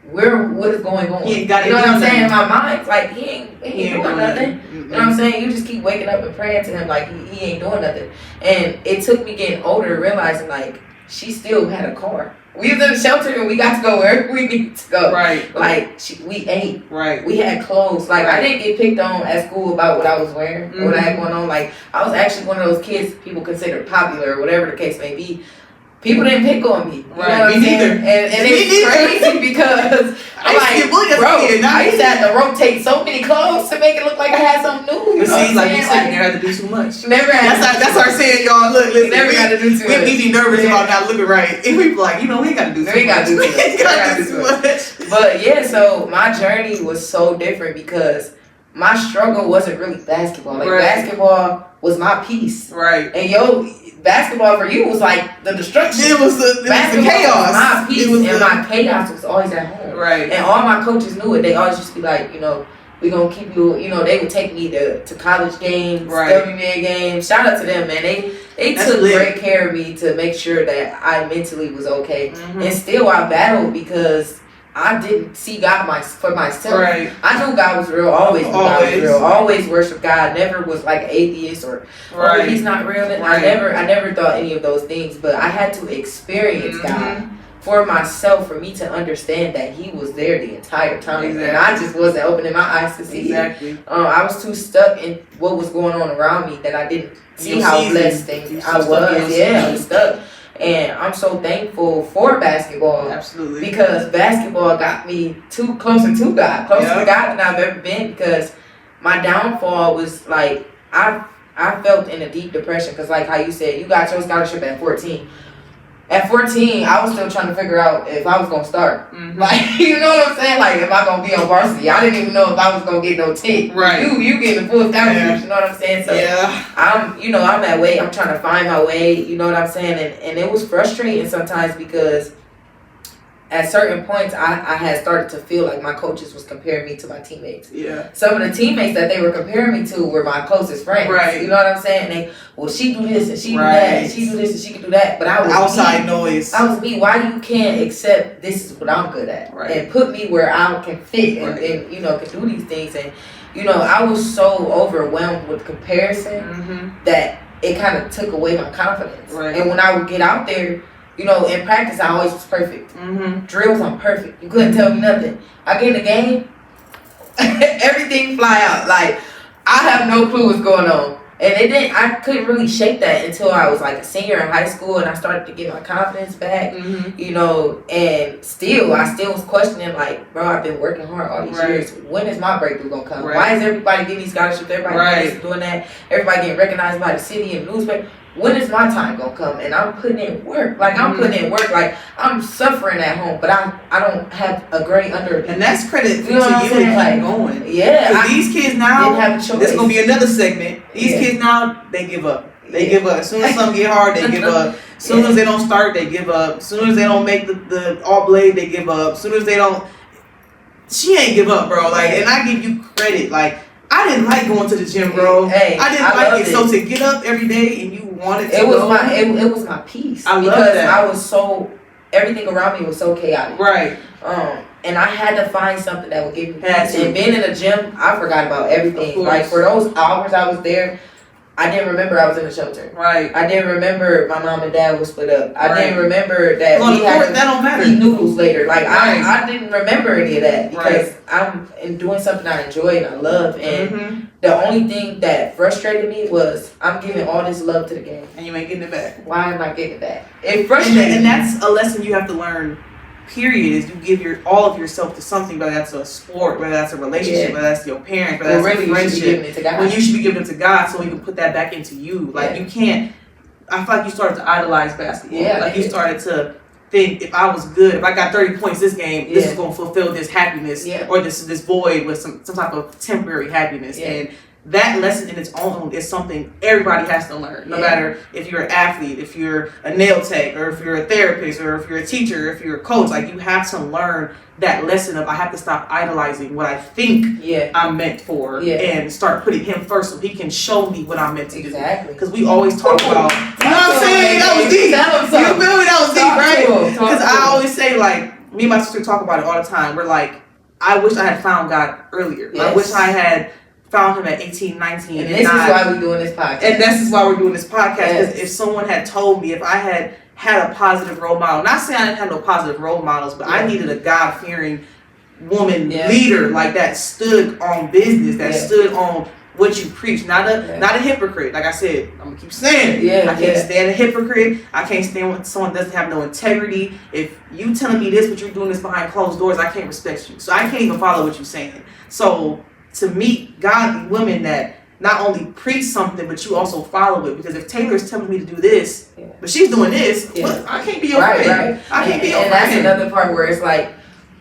What is going on? You know what I'm saying? In my mind, like he ain't doing nothing. You know what I'm saying? You just keep waking up and praying to him like he ain't doing nothing. And it took me getting older realizing like she still had a car. We was in the shelter and we got to go wherever we needed to go. Right. Like we ate. Right. We had clothes. Like I didn't get picked on at school about what I was wearing, or what I had going on. Like I was actually one of those kids people considered popular or whatever the case may be. People didn't pick on me. You know what I'm saying? And it's crazy because I'm like, bro, I used to have to rotate so many clothes to make it look like I had something new. You see, like you said, you never had to do too much. Never had that's our saying, y'all. Look, listen, never got to do too much. We be nervous about not looking right. And we be like, we ain't got to do too much. We ain't got to do too much. But yeah, so my journey was so different because my struggle wasn't really basketball. Like basketball was my peace. Right. And basketball for you was like the destruction. It was the chaos. Was my peace, and my chaos was always at home. Right. And all my coaches knew it. They always just be like, we gonna keep you. They would take me to college games, WNBA games. Shout out to them, man. They took great care of me to make sure that I mentally was okay. And still, I battled because I didn't see God for myself. Right. I knew God was real. Always knew God was real. Always worship God. Never was like an atheist or he's not real. I never thought any of those things. But I had to experience God for myself, for me to understand that He was there the entire time, and I just wasn't opening my eyes to see. Exactly. I was too stuck in what was going on around me that I didn't see how blessed I was. I was stuck. And I'm so thankful for basketball. Absolutely. Because basketball got me closer to God. Closer to God than I've ever been. Because my downfall was like, I I felt in a deep depression because, like how you said, you got your scholarship at 14. At 14, I was still trying to figure out if I was gonna start. Mm-hmm. Like, you know what I'm saying? Like, am I gonna be on varsity? I didn't even know if I was gonna get no tick. Right. You getting full scholarship. Yeah. You know what I'm saying? So Yeah. I'm that way. I'm trying to find my way. You know what I'm saying? And it was frustrating sometimes because at certain points, I had started to feel like my coaches was comparing me to my teammates. Yeah. Some of the teammates that they were comparing me to were my closest friends. Right. You know what I'm saying? And she do this and she do Right. that and she do this and she can do that. But I was outside me. noise. I was me. Why you can't accept this is what I'm good at Right. and put me where I can fit and, Right. and you know, can do these things. And you know, I was so overwhelmed with comparison Mm-hmm. that it kind of took away my confidence. Right. And when I would get out there, you know, in practice, I always was perfect. Mm-hmm. Drills, I'm perfect. You couldn't tell me nothing. I get in the game, everything fly out. Like, I have no clue what's going on. And I couldn't really shake that until I was like a senior in high school and I started to get my confidence back, Mm-hmm. you know, and I still was questioning, like, bro, I've been working hard all these Right. years. When is my breakthrough going to come? Right. Why is everybody getting these scholarships? Everybody Right. doing that. Everybody getting recognized by the city and newspaper. When is my time gonna come? And I'm putting in work. Like, I'm putting in work. Like, I'm suffering at home, but I don't have a grade under. And that's credit to You know what I'm you to saying? keep Like, going. Yeah, 'Cause I these kids didn't now, have a choice. this gonna be another segment. These Yeah. kids now, they give up. They Yeah. give up. As soon as something get hard, they give up. As soon as they don't start, they give up. As soon as they don't make the all blade, they give up. As soon as they don't, she ain't give up, bro. Like, and I give you credit. Like, I didn't like going to the gym, bro. Hey, I didn't I like loved it. So to get up every day and you wanted to It was go, it was my peace. I love because that. I was so, everything around me was so chaotic. right. And I had to find something that would give me Had peace. to. And being in the gym, I forgot about Of everything. course. Like, for those hours I was there, I didn't remember I was in the shelter. Right. I didn't remember my mom and dad was split up. I Right. didn't remember that On we the had court, to that don't matter. eat noodles later. Like, Right. I didn't remember any of that because Right. I'm doing something I enjoy and I love. And Mm-hmm. the only thing that frustrated me was I'm giving all this love to the game. And you ain't getting it back. Why am I getting it back? It frustrated And me. that's a lesson you have to learn. Period. Is you give all of yourself to something, whether that's a sport, whether that's a relationship, Yeah. whether that's your parents, whether Well, that's really, a you should be friendship. giving it to God. When you should be giving it to God, so He can put that back into you. Like, Yeah. you can't. I feel like you started to idolize basketball. Yeah, Like, I you did. started to think, if I was good, if I got 30 points this game, this Yeah. is going to fulfill this happiness, Yeah. or this void with some type of temporary happiness. Yeah. And that lesson in its own is something everybody has to learn. No Yeah. matter if you're an athlete, if you're a nail tech, or if you're a therapist, or if you're a teacher, if you're a coach, like, you have to learn that lesson of I have to stop idolizing what I think Yeah, I'm meant for, Yeah. and start putting Him first so He can show me what I'm meant to do. exactly. Because we always talk about, you know what I'm saying? That was deep. That was You feel me? That was deep, right? Because I always. always say, like, me and my sister talk about it all the time. We're like, I wish I had found God earlier. I Yes. wish I had found Him at 18, 19, And and this is not. why we're doing this podcast. And this is why we're doing this podcast. Because Yes. if someone had told me, if I had a positive role model, not saying I didn't have no positive role models, but I Yeah. needed a God-fearing woman Yeah. leader, like, that stood on business, that Yeah. stood on what you preach, not a Yeah. not a hypocrite. Like I said, I'm gonna keep saying it. Yeah, I can't yeah. stand a hypocrite. I can't stand when someone doesn't have no integrity. If you telling me this, but you're doing this behind closed doors, I can't respect you. So I can't even follow what you're saying. So to meet godly women that not only preach something, but you also follow it. Because if Taylor's telling me to do this, Yeah. but she's doing this, Yeah. well, I can't be your Right, friend. right. I can't be your And that's friend. another part where it's like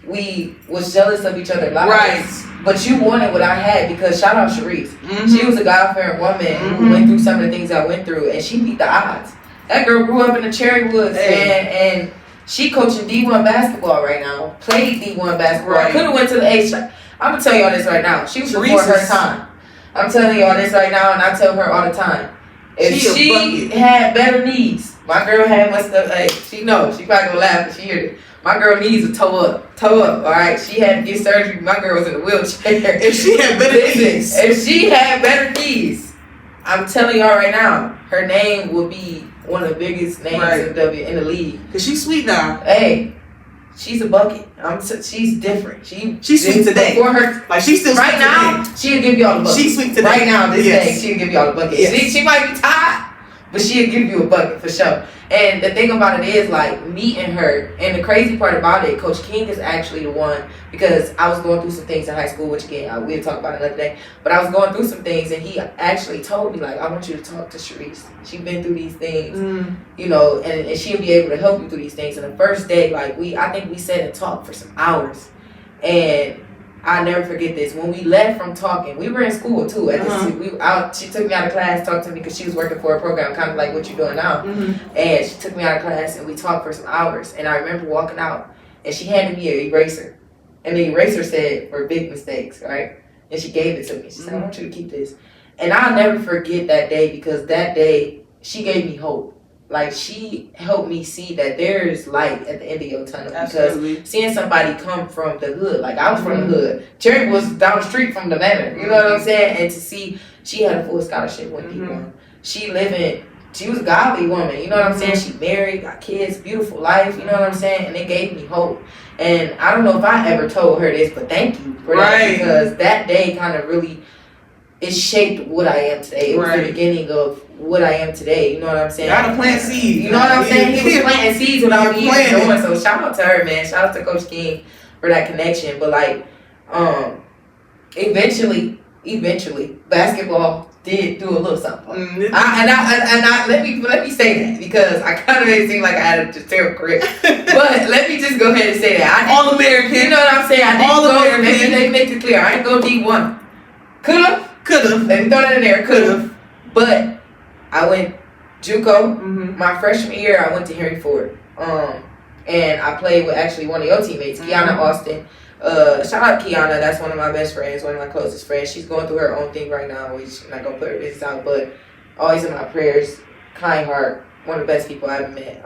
we was jealous of each other's lives. Right. But you wanted what I had because shout out Sharice. Mhm. She was a God-fearing woman Mhm. who went through some of the things I went through, and she beat the odds. That girl grew up in the Cherry Woods, Hey. and she coaching D1 basketball right now. Played D1 basketball. Right. Could have went to the A shot. I'm gonna tell y'all this right now. She was before Sharice her is- time. I'm telling y'all this right now, and I tell her all the time. If She a she bucket. had better knees, my girl had must have. Hey, she knows. She probably gonna laugh if she hear it. My girl knees are toe up. All right, she had to get surgery. My girl was in a wheelchair. If she had better knees. If she had better knees, I'm telling y'all right now, her name will be one of the biggest names Right. in the league. Cause she's sweet now. Hey, she's a bucket. She's different. She's sweet today. Before her, Like, she's still right sweet now, today. she'll give y'all the bucket. She's sweet today. Right now, this Yes. day, she'll give y'all the bucket. Yes. She might be tired, but she'll give you a bucket for sure. And the thing about it is, like, meeting her, and the crazy part about it, Coach King is actually the one, because I was going through some things in high school, which again, we'll talk about another day, but I was going through some things, and he actually told me, like, I want you to talk to Sharice. She's been through these things, you know, and she'll be able to help you through these things. And the first day, like, I think we sat and talked for some hours, and I never forget this. When we left from talking, we were in school too. She took me out of class, talked to me because she was working for a program, kind of like what you're doing now. And she took me out of class and we talked for some hours. And I remember walking out and she handed me an eraser. And the eraser said, "For big mistakes," right? And she gave it to me. She said, "I want you to keep this." And I'll never forget that day, because that day she gave me hope. Like, she helped me see that there is light at the end of your tunnel. Absolutely. Because seeing somebody come from the hood, like I was from the hood, Cherry was down the street from the manor, you know what I'm saying? And to see, she had a full scholarship when he won. She was a godly woman, you know what I'm saying? She married, got kids, beautiful life, you know what I'm saying? And it gave me hope. And I don't know if I ever told her this, but thank you for that, because that day kind of really, it shaped what I am today. It was the beginning of what I am today, you know what I'm saying? Gotta plant seeds. You know what I'm saying? He was planting seeds without me even doing. So shout out to her, man. Shout out to Coach King for that connection. But like, eventually, basketball did do a little something. Let me say that, because I kind of made it seem like I had a just terrible career. But let me just go ahead and say that. All American. You know what I'm saying? I didn't go. Let me make it clear. I didn't go D1. Could've. Let me throw that in there. Could've. But I went JUCO. My freshman year, I went to Henry Ford. And I played with actually one of your teammates, Kiana Austin. Shout out Kiana. That's one of my best friends, one of my closest friends. She's going through her own thing right now, which I'm not gonna put her business out, but always in my prayers. Kind heart, one of the best people I've met.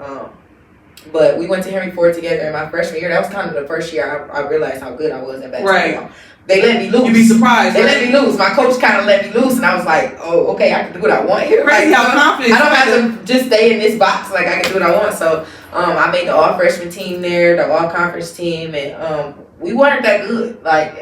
But we went to Henry Ford together in my freshman year. That was kind of the first year I realized how good I was at basketball. Right. They let me loose. You'd be surprised. They let me loose. My coach kind of let me loose, and I was like, "Oh, okay, I can do what I want here." Crazy how confident. I don't have to just stay in this box. Like, I can do what I want. So, I made the all freshman team there, the all conference team, and we weren't that good. Like,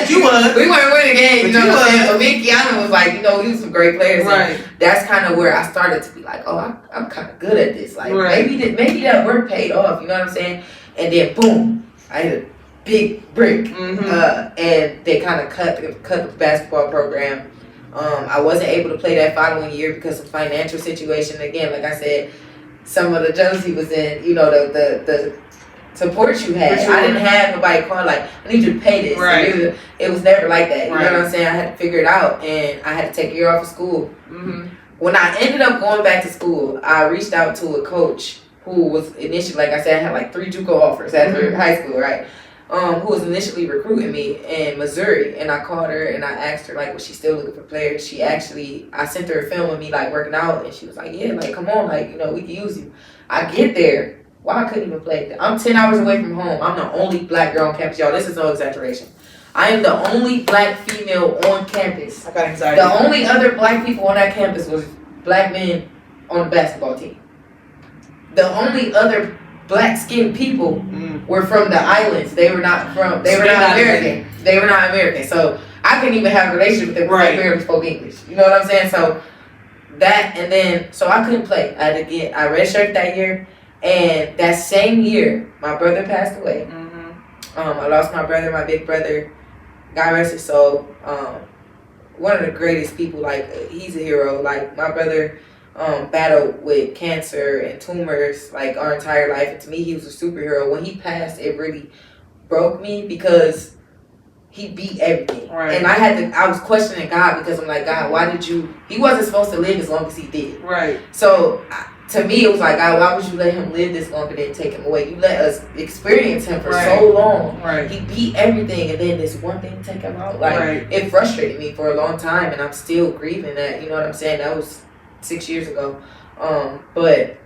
you was. We weren't winning games. You know what I'm saying? But me and Kiana was like, you know, we was some great players. Right. And that's kind of where I started to be like, oh, I'm kind of good at this. Like, maybe that work paid off. You know what I'm saying? And then boom, I hit a big break, and they kind of cut the basketball program. I wasn't able to play that following year because of financial situation. Again, like I said, some of the jealousy was in, you know, the support you had. Sure. I didn't have nobody calling like, I need you to pay this. Right. It was never like that. You know what I'm saying? I had to figure it out, and I had to take a year off of school. When I ended up going back to school, I reached out to a coach who was initially, like I said, I had like 3 JUCO offers after high school, right? Who was initially recruiting me in Missouri, and I called her and I asked her, like, was she still looking for players? I sent her a film of me like working out, and she was like, yeah, like, come on, like, you know, we can use you. I get there, I couldn't even play. I'm 10 hours away from home. I'm the only black girl on campus, y'all. This is no exaggeration. I am the only black female on campus. I got anxiety. The only other black people on that campus was black men on the basketball team. The only other black skinned people were from the islands. They were not American. They were not American. So I couldn't even have a relationship with them because they barely spoke English. You know what I'm saying? So so I couldn't play. I redshirted that year, and that same year my brother passed away. I lost my brother, my big brother. God rest his soul. One of the greatest people. Like, he's a hero. Like, my brother battled with cancer and tumors like our entire life, and to me he was a superhero. When he passed, it really broke me because he beat everything. And I was questioning God, because I'm like, God, why did you, he wasn't supposed to live as long as he did. So to me it was like, God, why would you let him live this long and then take him away? You let us experience him for so long. He beat everything, and then this one thing take him out. Like, it frustrated me for a long time, and I'm still grieving that. You know what I'm saying? That was 6 years ago. But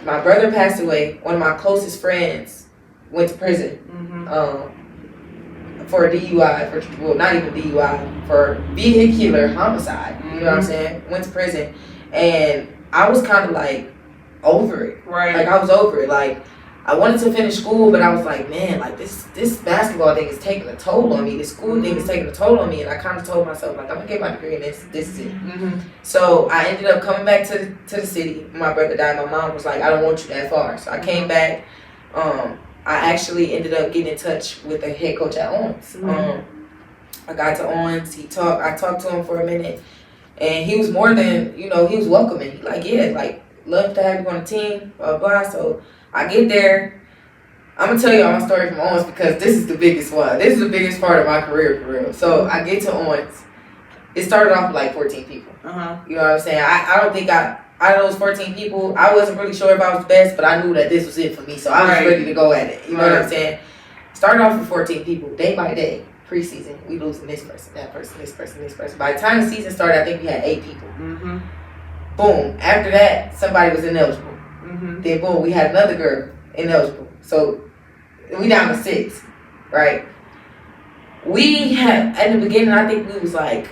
my brother passed away. One of my closest friends went to prison for a DUI, not even DUI, for vehicular homicide. You know what I'm saying? Went to prison, and I was kind of like over it. Like, I was over it. Like, I wanted to finish school, but I was like, man, like this basketball thing is taking a toll on me. This school thing is taking a toll on me, and I kind of told myself like, I'm gonna get my degree, and this is it. So I ended up coming back to the city. My brother died. My mom was like, I don't want you that far. So I came back. I actually ended up getting in touch with the head coach at Owens. I got to Owens. I talked to him for a minute, and he was more than, he was welcoming. He like, yeah, like, love to have you on the team, blah, blah. So I get there. I'm going to tell you all my story from Owens because this is the biggest one. This is the biggest part of my career, for real. So I get to Owens. It started off with like 14 people. You know what I'm saying? I don't think out of those 14 people, I wasn't really sure if I was the best, but I knew that this was it for me. So I was ready to go at it. You know what I'm saying? Started off with 14 people, day by day. Preseason, we losing this person, that person, this person, this person. By the time the season started, I think we had 8 people. Boom. After that, somebody was ineligible. Then boom, we had another girl ineligible. So we down to 6, right? We had at the beginning, I think we was like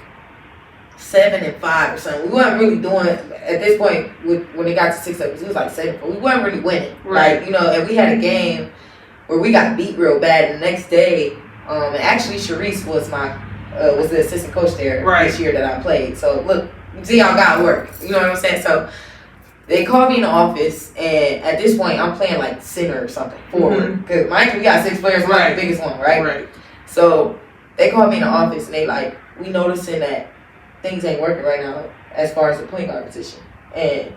7 and 5 or something. We weren't really doing at this point when it got to 6 of us. It was like 7, but we weren't really winning. Like, and we had a game where we got beat real bad. And the next day. And actually, Sharice was was the assistant coach there this year that I played. So look, see how God worked. You know what I'm saying? So they called me in the office, and at this point, I'm playing like center or something forward. Because mind you, we got 6 players, like the biggest one, right? So they called me in the office, and they like, we noticing that things ain't working right now as far as the point guard position, and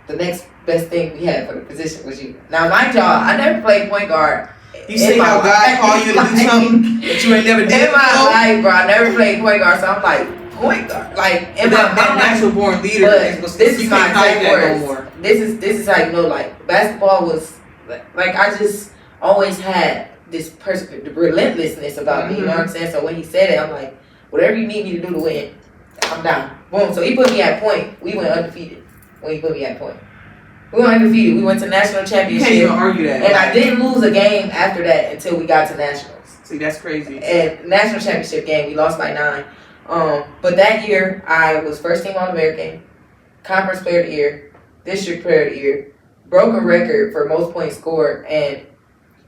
the next best thing we had for the position was you. Now, mind y'all, I never played point guard. You see how God called you to do something that you ain't never did in my life, bro. I never played point guard, so I'm like, point guard, like in that natural born leader. But this is my exact words. This is how you know, like, basketball was like, I just always had this the relentlessness about me. You know what I'm saying? So when he said it, I'm like, whatever you need me to do to win, I'm down. Boom. So he put me at point. We went undefeated when he put me at point. We went undefeated. We went to national championship. You can't even argue that. And I didn't lose a game after that until we got to nationals. See, that's crazy. And national championship game, we lost by 9. But that year, I was first team All-American, conference player of the year, district player of the year, broke a record for most points scored, and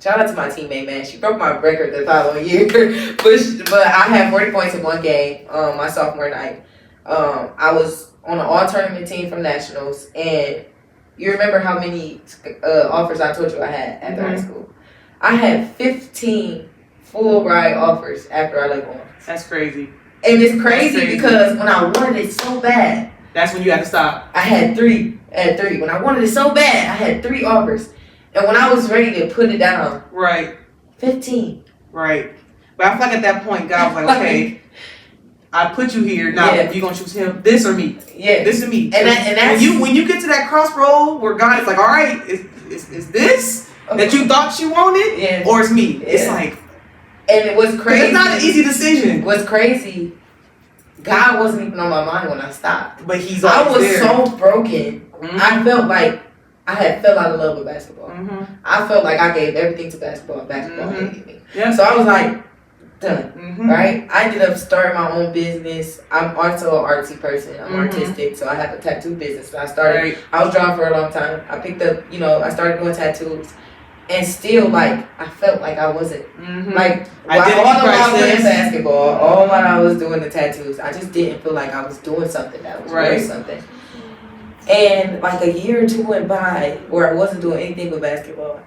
shout out to my teammate, man. She broke my record the following year. but I had 40 points in one game, my sophomore night. I was on an all-tournament team from nationals, and you remember how many offers I told you I had after high school? I had 15 full ride offers after I left home. That's crazy. And it's crazy because when I wanted it so bad, that's when you had to stop. I had 3. When I wanted it so bad, I had 3 offers. And when I was ready to put it down, 15. Right. But I feel like at that point, God was like, okay, I put you here. Now, you going to choose him, this or me? Yeah. This or me. And that's... When you get to that crossroad where God is like, all right, is this that you thought you wanted? Yeah. Or it's me? Yeah. It's like... And it was crazy. It's not an easy decision. What's crazy, God wasn't even on my mind when I stopped. But he's always there. I was so broken. I felt like I had fell out of love with basketball. I felt like I gave everything to basketball, and basketball hated me. Yeah. So I was like, done. Right? I ended up starting my own business. I'm also an artsy person. I'm artistic, so I have a tattoo business. So I started. I was drawing for a long time. I picked up, I started doing tattoos. And still, like, I felt like I wasn't, like, all while playing basketball, all while I was doing the tattoos, I just didn't feel like I was doing something that was worth something. And, like, a year or 2 went by where I wasn't doing anything with basketball.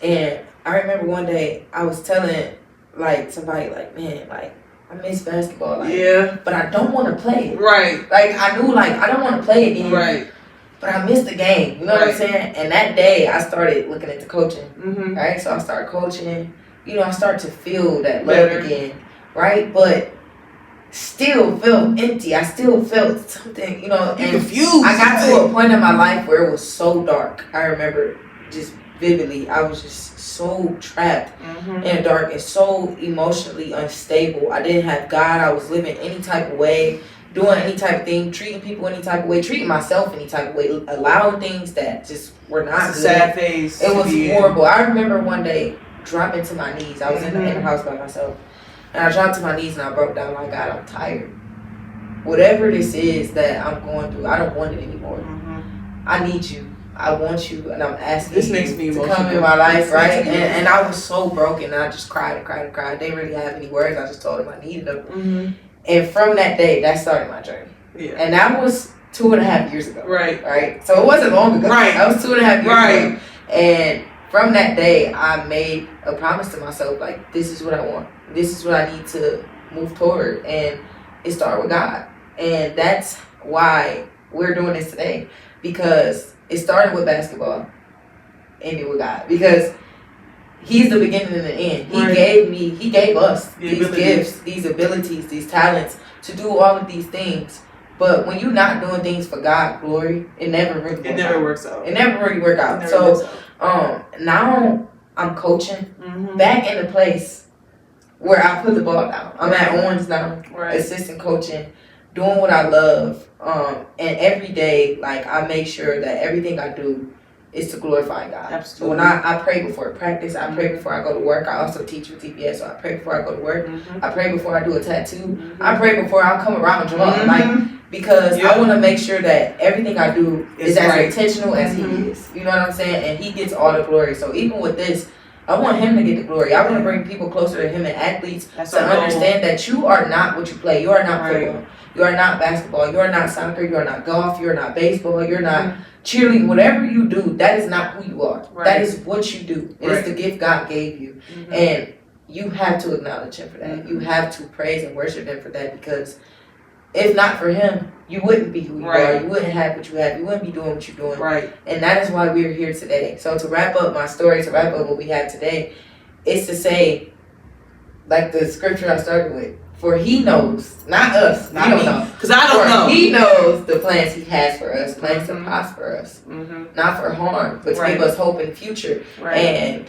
And I remember one day I was telling, like, somebody, like, man, like, I miss basketball. Like, but I don't want to play it. Right. Like, I knew, like, I don't want to play again. Right. But I missed the game, you know what I'm saying? And that day, I started looking into coaching, right? So I started coaching. I started to feel that love again, right? But still felt empty. I still felt something, and confused. I got to a point in my life where it was so dark. I remember just vividly, I was just so trapped in the dark and so emotionally unstable. I didn't have God. I was living any type of way. Doing any type of thing, treating people any type of way, treating myself any type of way, allowing things that just were not good. Sad phase. It was horrible. I remember one day dropping to my knees. I was in the house by myself, and I dropped to my knees and I broke down like, God, I'm tired. Whatever this is that I'm going through, I don't want it anymore. I need you. I want you and I'm asking This makes me you to emotional. come in my life, This right? makes me And I was so broken and I just cried and cried and cried. I didn't really have any words. I just told him I needed them. Mm-hmm. And from that day, that started my journey. Yeah. And that was 2.5 years ago. Right. Right? So it wasn't long ago. Right. That was 2.5 years Right. ago. And from that day, I made a promise to myself, like, this is what I want. This is what I need to move toward. And it started with God. And that's why we're doing this today. Because it started with basketball. Ended with God. Because He's the beginning and the end. He Right. He gave us The these abilities. gifts, these abilities, these talents to do all of these things. But when you're not doing things for God's glory, it never really works It never out. works out. It never really worked It out. never So works out. now I'm coaching Mm-hmm. back in the place where I put the ball down. I'm at Owens now, Right. assistant coaching, doing what I love. And every day, like, I make sure that everything I do is to glorify God. Absolutely. So when I pray before practice, I pray before I go to work. I also teach with TPS, so I pray before I go to work. Mm-hmm. I pray before I do a tattoo. Mm-hmm. I pray before I come around Jamal. Mhm. Like, because Yeah. I want to make sure that everything I do is It's as right. intentional as Mhm. He is. You know what I'm saying? And He gets all the glory. So even with this, I want Him to get the glory. I want to bring people closer to Him and athletes That's to our goal. understand that you are not what you play. You are not Right. football. You are not basketball. You are not soccer. You are not golf. You are not baseball. You're not Mhm. cheerleading. Whatever you do, that is not who you are. Right. That is what you do. It Right. is the gift God gave you. Mhm. And you have to acknowledge Him for that. Mhm. You have to praise and worship Him for that, because if not for Him, you wouldn't be who you Right. are. You wouldn't have what you have. You wouldn't be doing what you're doing. Right. And that is why we're here today. So to wrap up my story, to wrap up what we have today, is to say, like the scripture I started with, for He knows, not us, Not we don't me. know. Because I don't For know. He knows the plans He has for us, plans Mhm. to prosper us, Mm-hmm. not for harm, but to Right. give us hope in the future. Right. And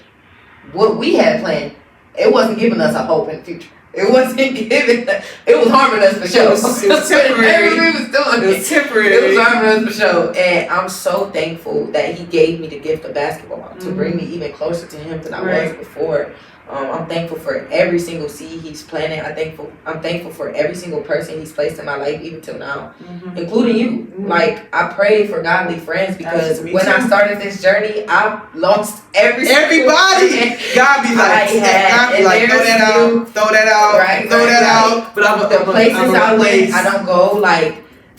what we had planned, it wasn't giving us a hope in the future. It wasn't giving. It was harming us for sure. It was temporary. Whatever we was doing, It was temporary. it was harming us for sure. And I'm so thankful that He gave me the gift of basketball to bring me even closer to Him than I was Right. before. I'm thankful for every single seed He's planted. I'm thankful for every single person He's placed in my life, even till now, Mm-hmm. including you. Mhm. Like, I pray for godly friends, because Me when I too. started this journey, I lost everybody. Everybody. God be like, I had, God be and like, throw there's that still- out, throw that out, Right, throw right, that right. out. But I'm The places I went, place. I don't go. Like,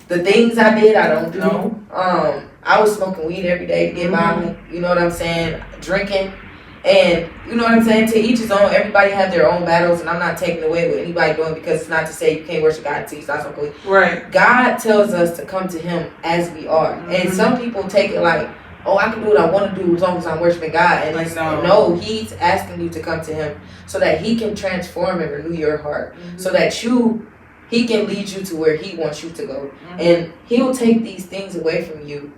the things I did, I don't do. No. I was smoking weed every day to get by. You know what I'm saying? Drinking. And you know what I'm saying? To each his own. Everybody have their own battles, and I'm not taking away what anybody doing, because it's not to say you can't worship God until you stop smoking weed. Right. God tells us to come to Him as we are. And Mhm. some people take it like, oh, I can do what I want to do as long as I'm worshiping God. And Like, it's, no. no, He's asking you to come to Him so that He can transform and renew your heart, so that He can lead you to where He wants you to go. Mhm. And He'll take these things away from you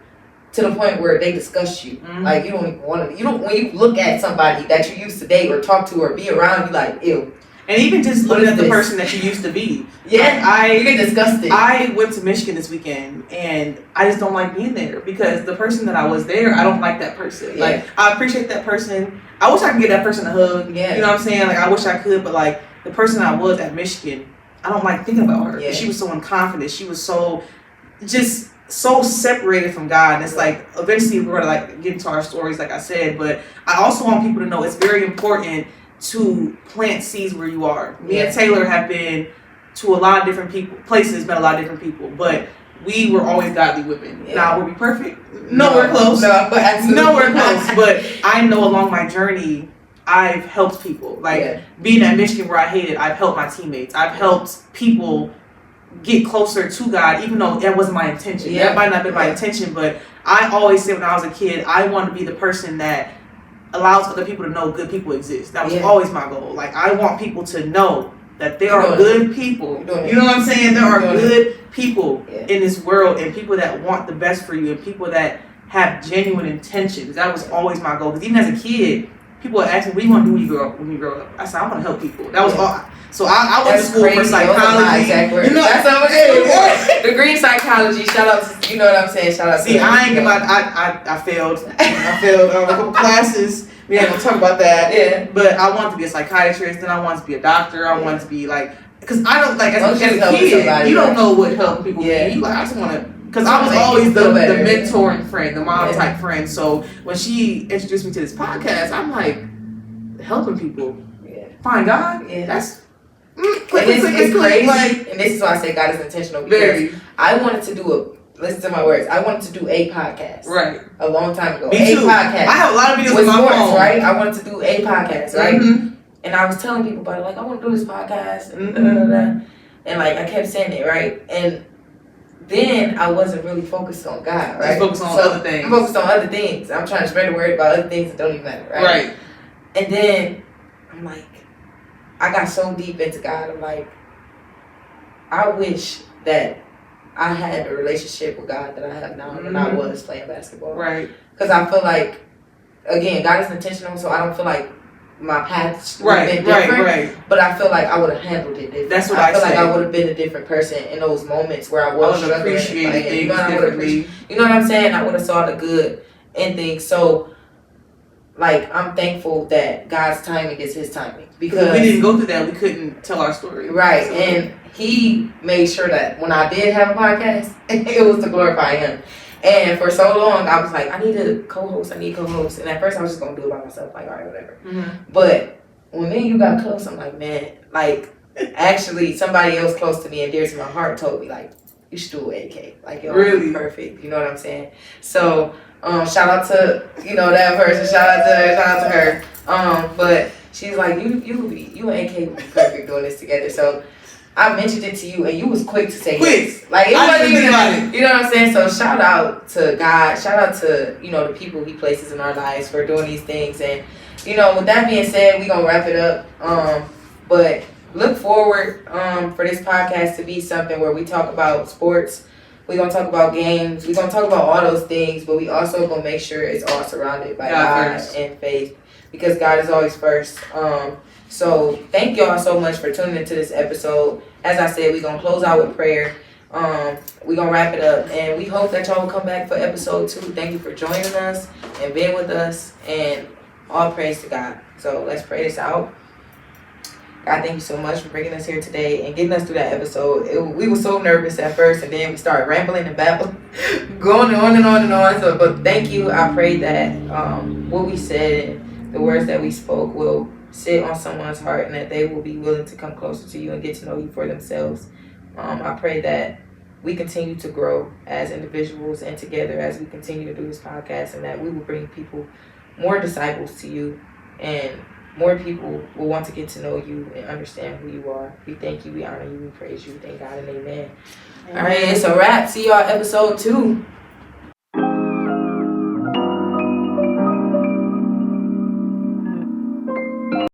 to the point where they disgust you. Mhm. Like, you don't even want to, when you look at somebody that you used to date or talk to or be around, you like, ew. And even just What looking is at the this? person that you used to be. Yeah, you I get disgusted. I went to Michigan this weekend, and I just don't like being there, because the person that I was there, I don't like that person. Yeah. Like, I appreciate that person. I wish I could give that person a hug. Yeah. You know what I'm saying? Like, I wish I could, but like the person I was at Michigan, I don't like thinking about her. Yeah. She was so unconfident. She was so just so separated from God. And it's like, eventually we're gonna like get into our stories, like I said, but I also want people to know it's very important to plant seeds where you are. Me Yeah. and Taylor have been to a lot of different places, met a lot of different people, but we were always godly women. Yeah. Now, were we perfect? Nowhere close. No, absolutely Nowhere not. close. But I know along my journey, I've helped people. Like, Yeah. being at Michigan where I hated, I've helped my teammates. I've helped people get closer to God, even though that wasn't my intention. Yeah. That might not have been my Yeah. intention, but I always said when I was a kid, I wanted to be the person that allows other people to know good people exist. That was Yeah. always my goal. Like, I want people to know that there You're are doing good people. You're doing You know what I'm saying? There are You're doing good people Yeah. in this world, and people that want the best for you, and people that have genuine intentions. That was always my goal. Because even as a kid, people would ask me, "What do you want to do when you grow up?" I said, "I want to help people." That was Yeah. all. So I went to That's school for crazy. Those are my psychology. exact words. You know, That's how hey, it degree in psychology. Shout out to, you know what I'm saying? Shout out see, to I ain't get my. I failed. I failed a couple classes. We ain't gonna talk about that. Yeah. But I wanted to be a psychiatrist. Then I wanted to be a doctor. I wanted to be like, because I don't like as Don't a just help kid, somebody, you don't right? know what helping people Yeah. mean. You like, I just want to Because I was always the better. mentoring friend, the mom Yeah. type friend. So when she introduced me to this podcast, I'm like, helping people Yeah. find God. Yeah. That's And it's crazy. Like, And this is why I say God is intentional, because very I wanted to do listen to my words. I wanted to do a podcast right. a long time ago. Me too. Podcast. I have a lot of videos with on my sports, phone. right? I wanted to do a podcast, right? Mm-hmm. And I was telling people about it, like, I want to do this podcast, and Mm-hmm. and like I kept saying it, right? And then I wasn't really focused on God, right? Just focus on other things. I'm focused on other things. I'm trying to spread the word about other things that don't even matter, right? Right. And then I'm like, I got so deep into God. I'm like, I wish that I had the relationship with God that I have now when I was playing basketball. Right. Because I feel like, again, God is intentional, so I don't feel like my path would have been different. Right. But I feel like I would have handled it different. That's what I feel say. like I would have been a different person in those moments where I was I would struggling. appreciate Like, things you know, I would differently. you know what I'm saying? I would have saw the good in things. So, like, I'm thankful that God's timing is His timing. Because if we didn't go through that, we couldn't tell our story. Right, So, and He made sure that when I did have a podcast, it was to glorify Him. And for so long, I was like, I need a co-host. And at first, I was just going to do it by myself, like, all right, whatever. mm-hmm. But when me and you got close, I'm like, man, like, actually, somebody else close to me and dear to my heart told me, like, you should do it, AK. Like, you're Really? perfect. You know what I'm saying? So, shout out to, you know, that person. Shout out to her. But she's like, you and AK would be perfect doing this together. So, I mentioned it to you, and you was quick to say yes. Like, it I wasn't didn't even, think about it. you know what I'm saying? So, shout out to God. Shout out to, you know, the people He places in our lives for doing these things. And, you know, with that being said, we're going to wrap it up. But look forward for this podcast to be something where we talk about sports. We're going to talk about games. We're going to talk about all those things. But we also going to make sure it's all surrounded by God and faith. Because God is always first. So thank y'all so much for tuning into this episode. As I said, we're going to close out with prayer. We're going to wrap it up. And we hope that y'all will come back for episode 2. Thank you for joining us and being with us. And all praise to God. So let's pray this out. God, thank you so much for bringing us here today and getting us through that episode. We were so nervous at first, and then we started rambling and babbling, going on and on and on. So, but thank you. I pray that what we said, the words that we spoke, will sit on someone's heart, and that they will be willing to come closer to you and get to know you for themselves. I pray that we continue to grow as individuals and together as we continue to do this podcast, and that we will bring people, more disciples to you, and more people will want to get to know you and understand who you are. We thank you, we honor you, we praise you. Thank God and amen. All right, it's a wrap. See y'all episode 2.